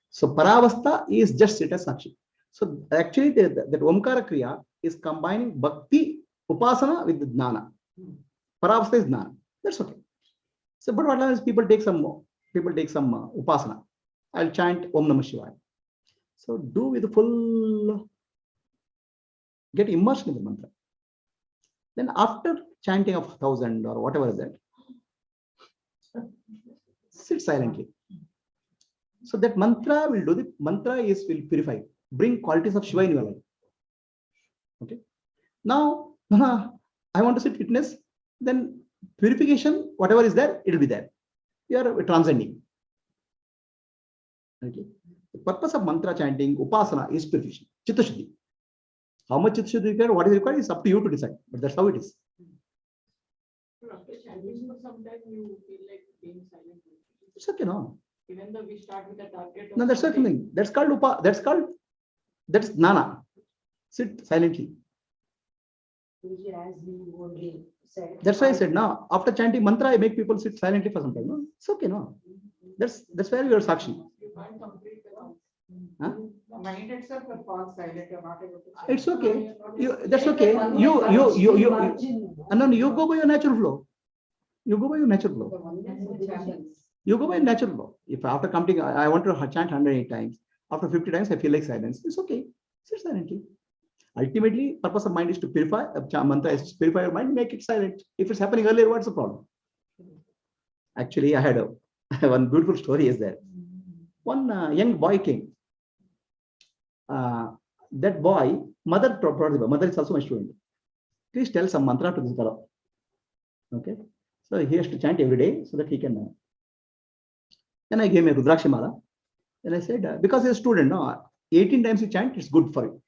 So Paravastha is just sit as Sakshi. So actually that Omkara Kriya is combining bhakti, upasana with the jnana. Paravastha is jnana. That's okay. So but what happens, people take some upasana. I'll chant Om Namah Shivaya. So do with the full, get immersed in the mantra. Then after chanting of 1,000 or whatever is that, sit silently. So that mantra will do will purify, bring qualities of Shiva in your life. Okay. Now, I want to sit witness, then purification, whatever is there, it will be there. You are transcending. Okay. The purpose of mantra chanting, upasana, is purification, chitta shuddhi. How much chitta shuddhi required, what is required is up to you to decide. But that's how it is. After chanting for some time, you feel like being silent. It's okay, no. Even though we start with a target. No, that's something. That's called that's jnana. Sit silently. As we already said. That's why I said now, after chanting mantra, I make people sit silently for some time. No, it's okay, no. That's where you are sakshi. You can't complete the Huh? mind itself will fall silent, you're not able to. It's okay. That's okay. No, you go by your natural flow. You go by your natural flow. The oneness which happens. You go by natural law. If after counting, I want to chant 108 times, after 50 times, I feel like silence. It's okay. Sit silently. Ultimately, purpose of mind is to purify. Mantra is to purify your mind, make it silent. If it's happening earlier, what's the problem? Actually, I had one beautiful story is there. One young boy came. That boy, mother is also my student. Please tell some mantra to this fellow. Okay. So he has to chant every day so that he can. Then I gave him a Rudrakshimala. Then I said, because he's a student, no, 18 times you chant, it's good for you.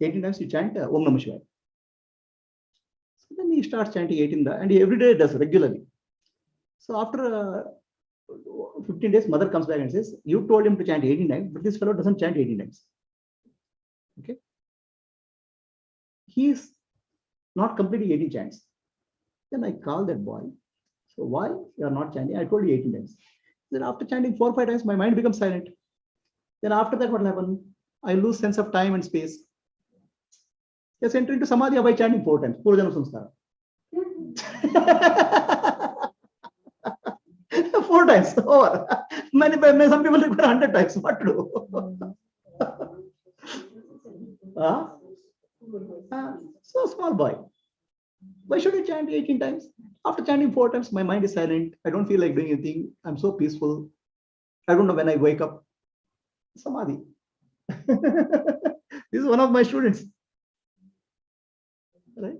18 times you chant Om Namah Shivaya. So then he starts chanting 18, and he every day does regularly. So after 15 days, mother comes back and says, you told him to chant 18 times, but this fellow doesn't chant 18 times. Okay. He is not completing 18 chants. Then I called that boy. So why you are not chanting? I told you 18 times. Then after chanting 4 or 5 times, my mind becomes silent. Then after that, what will happen? I lose sense of time and space. Just enter into samadhi by chanting 4 times. Purujana samskara. 4 times over. Some people require 100 times. What to do? So small boy. Why should I chant 18 times? After chanting 4 times, my mind is silent. I don't feel like doing anything. I'm so peaceful. I don't know when I wake up. Samadhi. This is one of my students. Right?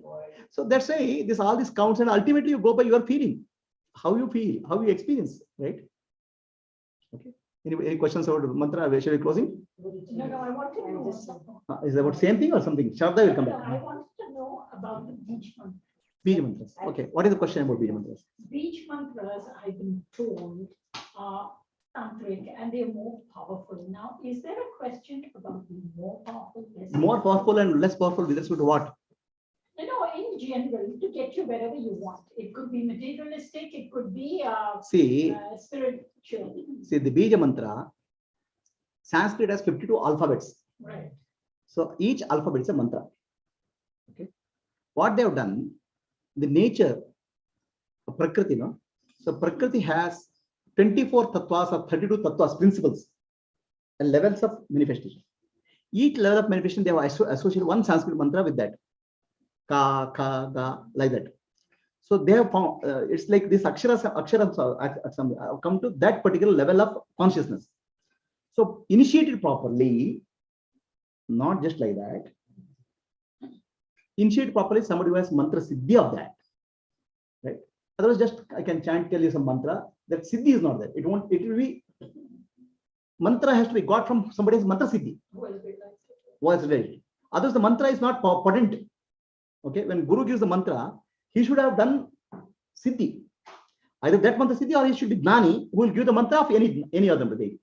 So that's why all this counts, and ultimately you go by your feeling. How you feel, how you experience, right? Okay. Any questions about mantra? Shall we closing? No, I want to know. Is it about same thing or something? Sharda will come No, back. I wanted to know about the beach mantras. Beach mantras. Okay. What is the question about beach mantras? Beach mantras, I've been told, are tantric and they're more powerful. Now, is there a question about being more powerful? More powerful and less powerful with respect to what? No, in general, to get you wherever you want. It could be materialistic, it could be spiritual. See, the Bija mantra, Sanskrit has 52 alphabets. Right. So each alphabet is a mantra. Okay. What they have done, the nature of Prakriti, no? So Prakriti has 24 tattvas or 32 tattvas, principles, and levels of manifestation. Each level of manifestation, they have associated one Sanskrit mantra with that. Ka, ka, ga, like that. So they have found, it's like this aksharas come to that particular level of consciousness. So initiated properly, not just like that. Initiated properly, somebody who has mantra siddhi of that, right? Otherwise, just I can tell you some mantra. That siddhi is not there. It will be mantra has to be got from somebody's mantra siddhi. Was related. Otherwise, the mantra is not potent. Okay, when Guru gives the mantra, he should have done siddhi. Either that mantra siddhi or he should be gnani who will give the mantra of any other deity.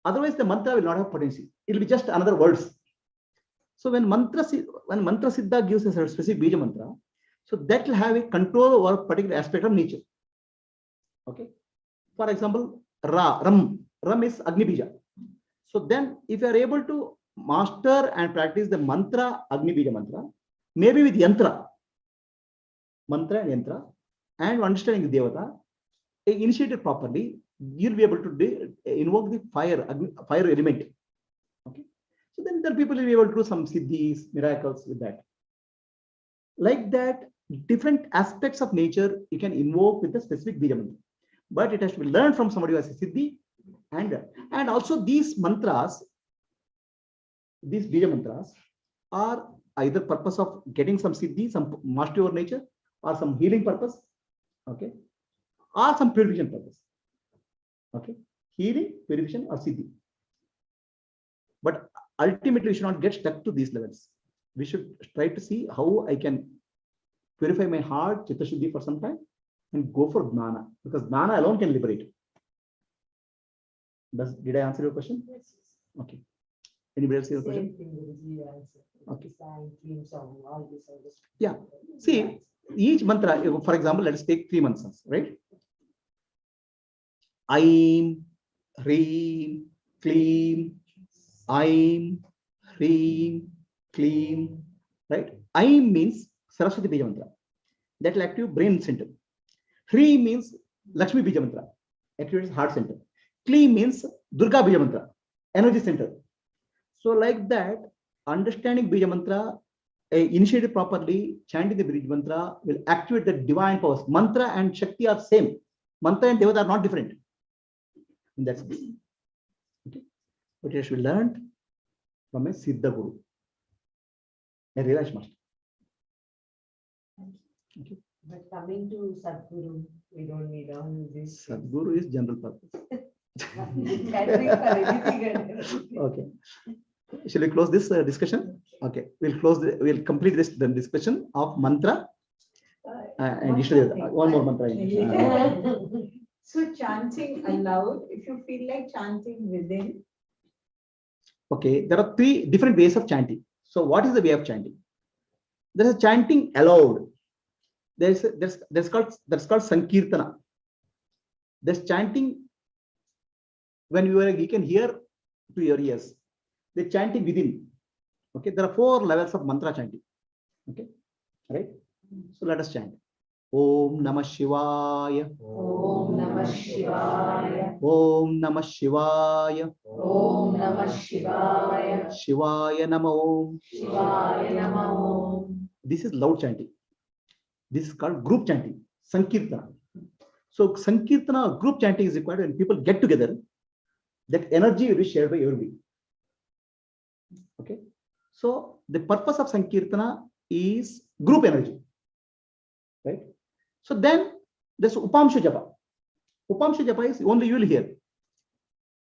Otherwise, the mantra will not have potency. It will be just another words. So when mantra siddha gives us a specific bija mantra, so that will have a control over a particular aspect of nature. Okay. For example, Ram is Agni Bija. So then, if you are able to master and practice the mantra, Agni Bija mantra, maybe with yantra, mantra and yantra, and understanding the devata, initiated properly, you'll be able to invoke the fire element. Okay. So then there people will be able to do some siddhis, miracles with that. Like that, different aspects of nature you can invoke with a specific bija mantra. But it has to be learned from somebody who has a siddhi. And also these mantras, these bija mantras are either purpose of getting some siddhi, some mastery over nature, or some healing purpose, okay, or some purification purpose. Okay, healing, purification, or siddhi. But ultimately, we should not get stuck to these levels. We should try to see how I can purify my heart, chitta shuddhi for some time, and go for gnana, because gnana alone can liberate. Did I answer your question? Yes. Okay. Anybody else have a question? Okay. Yeah. See, each mantra, for example, let us take 3 mantras, right? Aim, Hreem, Kleem, Aim, Hreem, Kleem, right? Aim means Saraswati Bija Mantra. That will active brain center. Hreem means Lakshmi Bija Mantra. Activates heart center. Kleem means Durga Bija Mantra. Energy center. So like that, understanding Bija Mantra, initiated properly, chanting the Bija Mantra will activate the divine powers. Mantra and Shakti are same. Mantra and Devata are not different. In that sense. Okay. But it should be learned from a Siddha Guru, a realized master. Okay. But coming to Sadguru, we don't need all this. Sadguru is general purpose. Catering for anything and everything. Okay. Shall we close this discussion? Okay. We'll complete this the discussion of mantra and Ishtadevata. One more mantra. So chanting aloud, if you feel like chanting within. Okay, there are three different ways of chanting. So what is the way of chanting? There is a chanting aloud. That's called Sankirtana. There's chanting when you can hear to your ears. The chanting within. Okay, there are 4 levels of mantra chanting. Okay, right? So let us chant. Om Namah Shivaya. Om Namah Shivaya. Om Namah Shivaya. Om Namah Shivaya. Shivaya Nama Om. Shivaya Namah Om. This is loud chanting. This is called group chanting, Sankirtana. So Sankirtana or group chanting is required when people get together. That energy will be shared by everybody. Okay. So the purpose of Sankirtana is group energy. Right. So then there's Upamsha Japa. Upamsha Japa is only you will hear.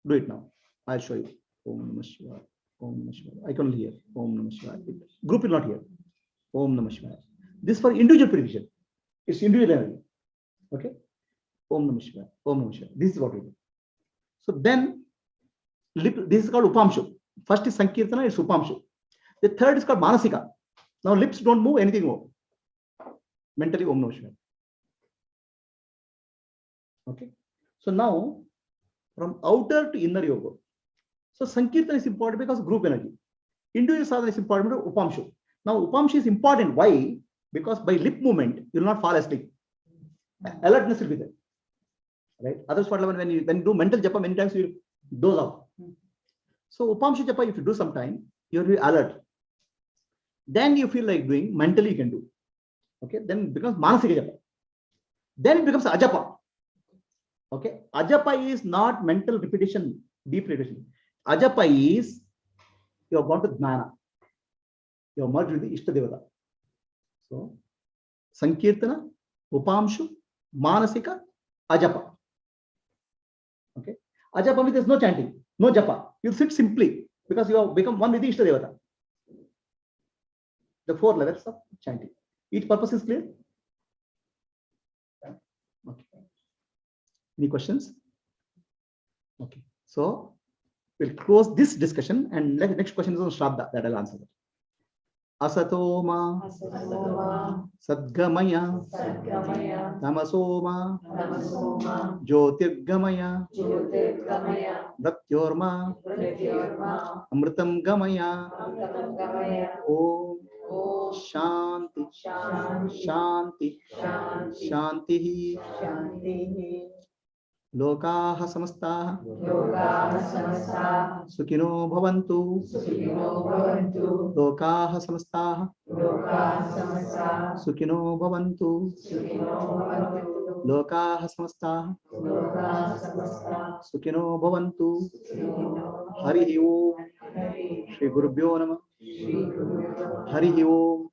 Do it now. I'll show you. Om Namah Shivaya. Om Namah Shivaya. I can only hear. Om Namah Shivaya. Group will not hear. Om Namah Shivaya. This is for individual prevision. It's individual energy. Okay. Om Namah Shivaya. Om Namah Shivaya. This is what we do. So then, this is called Upamshu. First is Sankirtana, it's Upamshu. The third is called Manasika. Now lips don't move, anything more. Mentally Om Namah Shivaya. Okay. So now, from outer to inner yoga. So Sankirtana is important because group energy. Individual sadhana is important because Upamshu. Now Upamshu is important. Why? Because by lip movement, you will not fall asleep. Alertness will be there. Right? Others, when you do mental japa, many times you will doze off. So Upamshu japa, if you do sometime, you will be alert. Then you feel like doing, mentally you can do. Okay, then it becomes Manasika japa. Then it becomes Ajapa. Okay, Ajapa is not mental repetition, deep repetition. Ajapa is you have gone to Jnana. You have merged with the Ishtadevata. So Sankirtana, Upamshu, Manasika, Ajapa. Okay. Ajapa means there's no chanting, no japa. You sit simply because you have become one with the Ishtadevata. The 4 levels of chanting. Each purpose is clear? Okay. Any questions? Okay. So we'll close this discussion and next question is on Shraddha that I'll answer. Asatoma, Sadgamaya, Tamasoma, Jyotirgamaya, Mrityorma, Amritam Gamaya. Om Shanti, Shanti, Shanti, Lokaha Samastaha, Sukhino Bhavantu, Lokaha Samastaha, Sukhino Bhavantu, Lokaha Samastaha, Sukhino Bhavantu. Hari Om, Shri Gurubhyo Namah, Hari Om.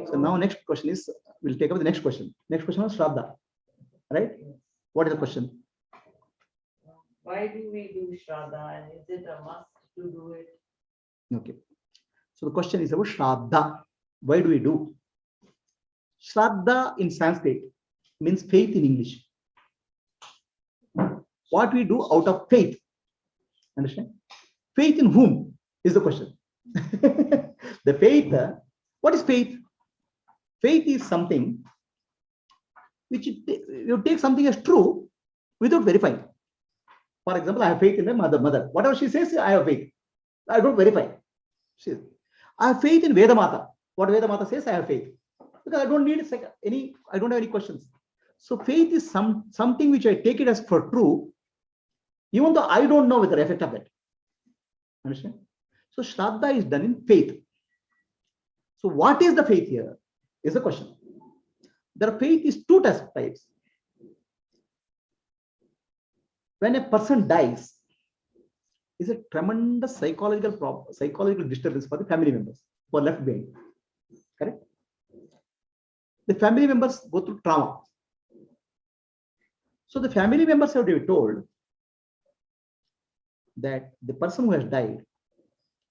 So now next question is, we'll take up the next question. Next question is Shraddha. Right? What is the question? Why do we do Shraddha and is it a must to do it? Okay. So the question is about Shraddha. Why do we do? Shraddha in Sanskrit means faith in English. What we do out of faith. Understand? Faith in whom is the question. The faith, what is faith? Faith is something which you take something as true without verifying. For example, I have faith in my mother. Whatever she says, I have faith. I don't verify. See, I have faith in Vedamata. What Vedamata says, I have faith. Because I don't need I don't have any questions. So faith is something which I take it as for true, even though I don't know with the effect of that. Understand? So Shraddha is done in faith. So what is the faith here is the question. The faith is two types. When a person dies, is a tremendous psychological disturbance for the family members who are left behind. Correct? The family members go through trauma. So the family members have to be told that the person who has died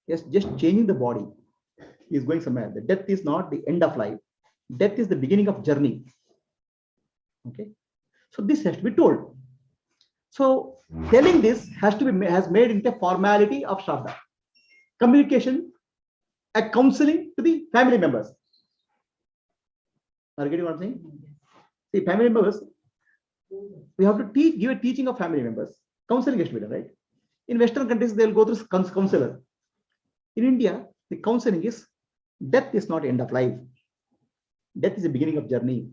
is just changing the body. He is going somewhere. The death is not the end of life. Death is the beginning of journey. Okay. So this has to be told. So telling this has made into a formality of Shraddha. Communication, a counseling to the family members. Are you getting what I'm saying? See, family members, we have to give a teaching of family members. Counseling has to be done, right? In Western countries, they'll go through counselor. In India, the counseling is death is not end of life. Death is the beginning of journey.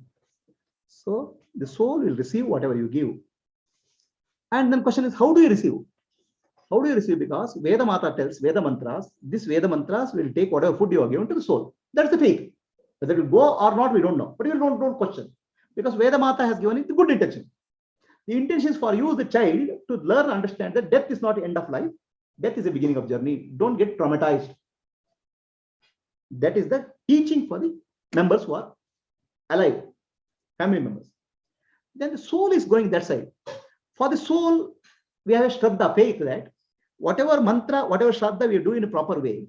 So the soul will receive whatever you give. And then question is, how do you receive? How do you receive? Because Veda Mata tells Veda mantras, this Veda mantras will take whatever food you are given to the soul. That's the faith. Whether it will go or not, we don't know. But you don't question. Because Veda Mata has given it the good intention. The intention is for you, the child, to learn and understand that death is not the end of life. Death is the beginning of journey. Don't get traumatized. That is the teaching for the members who are alive, family members. Then the soul is going that side. For the soul, we have a Shraddha, faith that whatever mantra, whatever Shraddha we do in a proper way,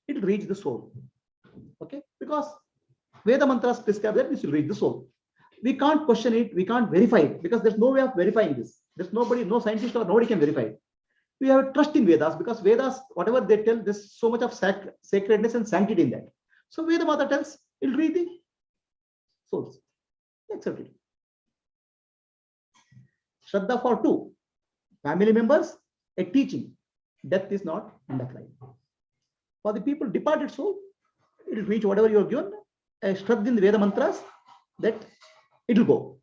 it will reach the soul. Okay? Because Veda mantras prescribe that this will reach the soul. We can't question it, we can't verify it, because there's no way of verifying this. There's nobody, no scientist or nobody can verify it. We have trust in Vedas, because Vedas, whatever they tell, there's so much of sacredness and sanctity in that. So Veda Mata tells, it'll reach the souls. Accept it. Shraddha for two. Family members, a teaching. Death is not end of life. For the people departed soul, it will reach whatever you have given. A Shraddha in the Veda mantras, that it will go.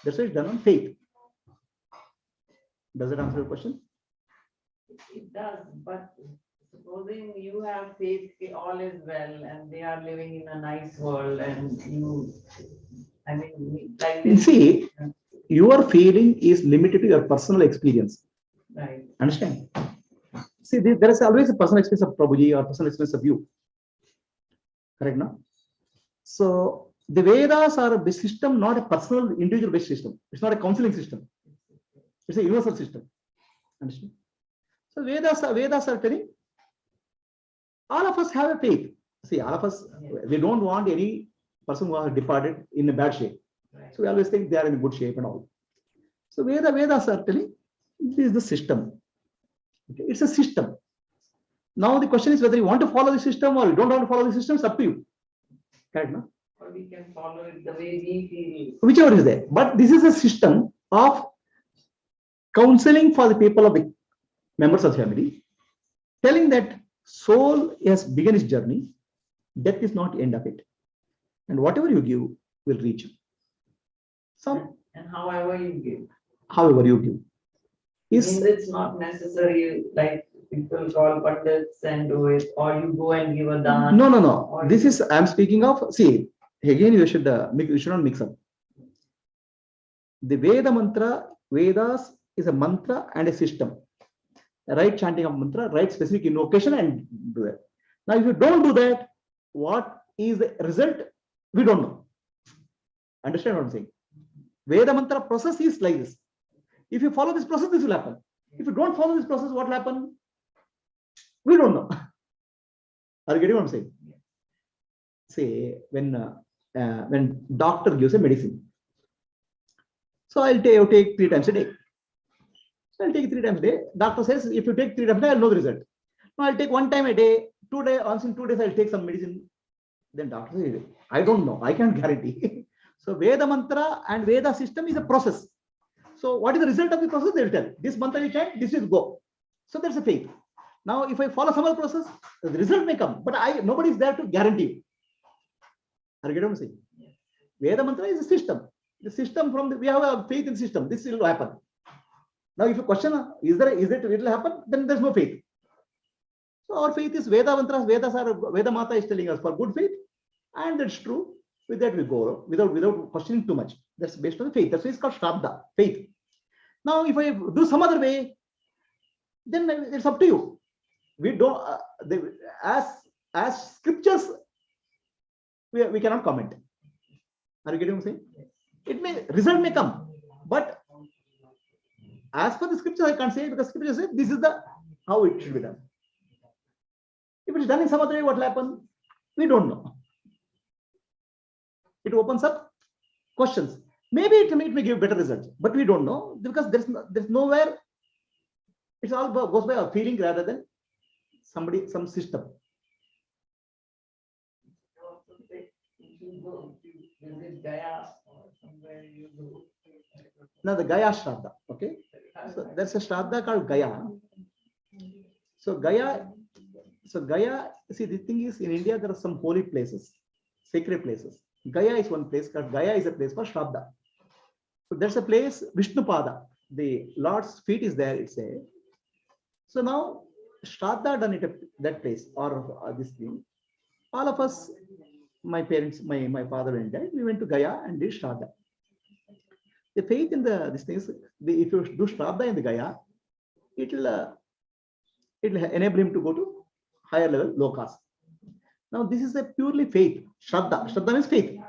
That's why it's done on faith. Does that answer your question? It does, but supposing you have faith, all is well, and they are living in a nice world, and you, I mean, like You see, your feeling is limited to your personal experience. right? Understand? See, there is always a personal experience of Prabhuji or personal experience of you. Correct, no? So the Vedas are a system, not a personal, individual based system. It's not a counseling system. It's a universal system. Understand? So Vedas are telling all of us have a faith. See, all of us, we don't want any person who has departed in a bad shape. Right. So we always think they are in a good shape and all. So Vedas are telling this is the system. Okay? It's a system. Now the question is whether you want to follow the system or you don't want to follow the system. It's up to you. Correct, no? Or we can follow it the way we feel. Whichever is there. But this is a system of counseling for the people of the members of the family, telling that soul has begun its journey, death is not the end of it, and whatever you give will reach. Some, And however you give. however you give. Means it's not necessary like people call pandits and do it, or you go and give a dhan. No. This is, I'm speaking of, see, again, you should not mix up. The Veda mantra, Vedas is a mantra and a system. Right chanting of mantra, right specific invocation, and do that. Now, if you don't do that, what is the result? We don't know. Understand what I'm saying? Veda mantra process is like this. If you follow this process, this will happen. If you don't follow this process, what will happen? We don't know. Are you getting what I'm saying? Say, when doctor gives a medicine, so I'll take 3 times a day. So I'll take 3 times a day. Doctor says, if you take 3 times a day, I'll know the result. No, I'll take 1 time a day, 2 days, once in 2 days, I'll take some medicine. Then doctor says, I don't know, I can't guarantee. So Veda mantra and Veda system is a process. So what is the result of the process? They'll tell. This mantra you chant, this will go. So that's a faith. Now, if I follow some other process, the result may come, but nobody is there to guarantee you. Are you getting what I'm saying? Veda mantra is a system. The system we have a faith in the system. This will happen. Now, if you question, it will happen? Then there's no faith. So our faith is Veda mantras. Veda Mata is telling us for good faith, and that's true. With that we go without questioning too much. That's based on the faith. That's why it's called Shraddha, faith. Now, if I do some other way, then it's up to you. We don't as scriptures. We cannot comment. Are you getting what I'm saying? Result may come, but as per the scripture, I can't say it because scripture says this is how it should be done. If it's done in some other way, what will happen? We don't know. It opens up questions. Maybe it may give better results, but we don't know because there's nowhere. It's all goes by our feeling rather than some system. Visit Gaya or somewhere you do. Now the Gaya Shraddha, okay? So there's a Shraddha called Gaya. So Gaya, see the thing is in India there are some holy places, sacred places. Gaya is one place called Gaya is a place for Shraddha. So there's a place, Vishnupada, the Lord's feet is there, it's a. So now Shraddha done it at that place or this thing. All of us, my parents, my father and dad, we went to Gaya and did Shraddha. The faith in these things, if you do Shraddha in the Gaya, it'll enable him to go to higher level, lokas. Now this is a purely faith, Shraddha. Shraddha means faith.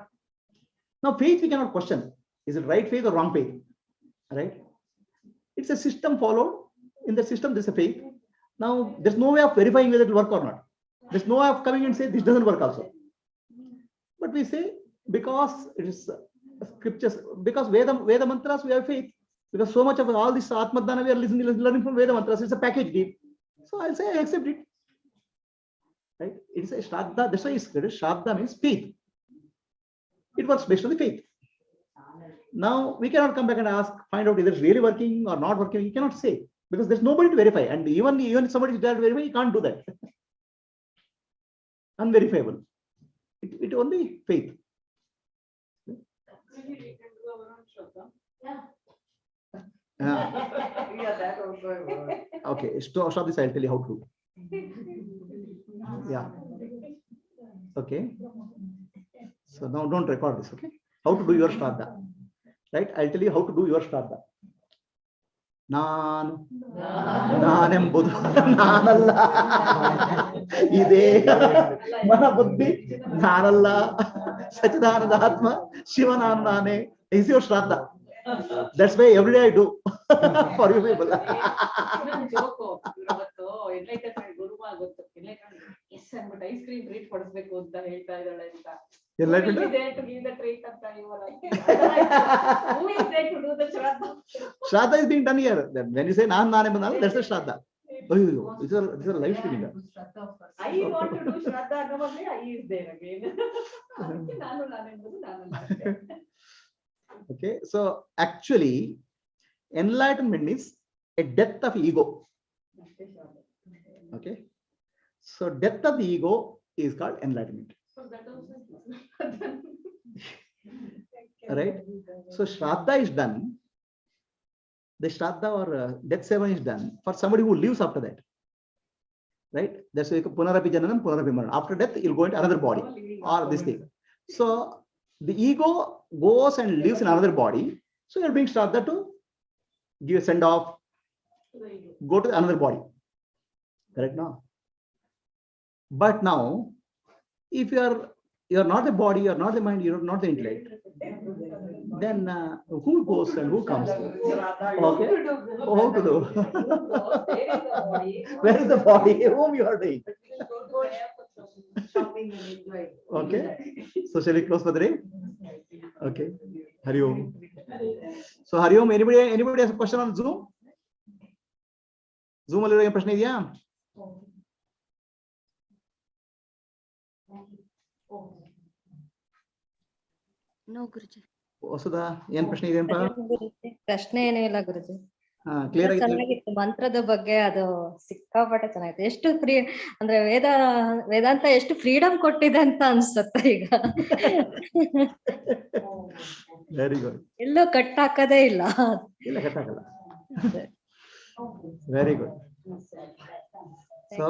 Now faith we cannot question. Is it right faith or wrong faith? Right? It's a system followed. In the system, there's a faith. Now there's no way of verifying whether it will work or not. There's no way of coming and say this doesn't work also. But we say because it is scriptures, because Veda mantras, we have faith. Because so much of all this Atma Dana we are learning from Veda mantras, it's a package deal. So I'll say I accept it. Right? It's a Shraddha. That's why it's Shraddha means faith. It works based on the faith. Now we cannot come back and find out either it's really working or not working. You cannot say because there's nobody to verify, and even if somebody is there to verify, you can't do that. Unverifiable. It only faith. Maybe we can do our own Shraddha. Yeah, that also. Okay, stop this. I'll tell you how to. Yeah. Okay. So now don't record this. Okay. How to do your Shraddha. Right? I'll tell you how to do your Shraddha. Nanembudu Nanalla Ide Mana Buddhi Nanalla Sachidananda Atma Shivanandane is your Shraddha. That's why every day I do for you people. Yes, but ice cream treat ಕೊಡಿಸ್ಬೇಕು ಅಂತ ಹೇಳ್ತಾ ಇದ್ದಾಳೆ ಅಂತ. Enlightenment? Who is there to give the treat ಅಂತ you are asking? Who is there to do the Shraddha? Shraddha is being done here. When you say Nane, that's the Shraddha. Oh, this is a live streaming. I want to do Shraddha ಅನ್ನೋವಾಗಲೇ I is there again. ಅದಕ್ಕೆ ನಾನು ಅಷ್ಟೇ. Okay, so actually, enlightenment is a death of ego. Okay, so death of the ego is called enlightenment. So that also. Right? So Shraddha is done. The Shraddha or death seva is done for somebody who lives after that. Right? That's why Punarapi Jananam, Punarapi Maranam. After death, you'll go into another body or this thing. So the ego goes and lives in another body. So you're being Shraddha to give a send off, go to another body. Correct now? But now, if you're not the body, you're not the mind, you're not the intellect, then who goes and who comes? Okay. How to do? Where is the body? Whom you are doing? Okay. So shall we close for the day? Okay. Hari Om. So Hari Om, anybody has a question on Zoom? Zoom already a question idea? No, Guruji. Vasudha, ಏನು ಪ್ರಶ್ನೆ ಇದೆ ಅಂತ? ಪ್ರಶ್ನೆ ಏನೂ ಇಲ್ಲ ಗುರುಜಿ. Clear ಆಗಿ ಚೆನ್ನಾಗಿತ್ತು ಮಂತ್ರದ ಬಗ್ಗೆ, ಅದು ಸಿಕ್ಕಾಪಟ್ಟೆ ಚೆನ್ನಾಗಿತ್ತು. ಎಷ್ಟು ಫ್ರೀ ಅಂದ್ರೆ ವೇದಾಂತ ಎಷ್ಟು ಫ್ರೀಡಮ್ ಕೊಟ್ಟಿದೆ ಅಂತ ಅನ್ಸುತ್ತೆ ಈಗ. Very good. ಎಲ್ಲೂ ಕಟ್ ಹಾಕದೇ ಇಲ್ಲ. ಇಲ್ಲ ಕಟ್ಟಾಗಲ್ಲ. Very good. ಸೊ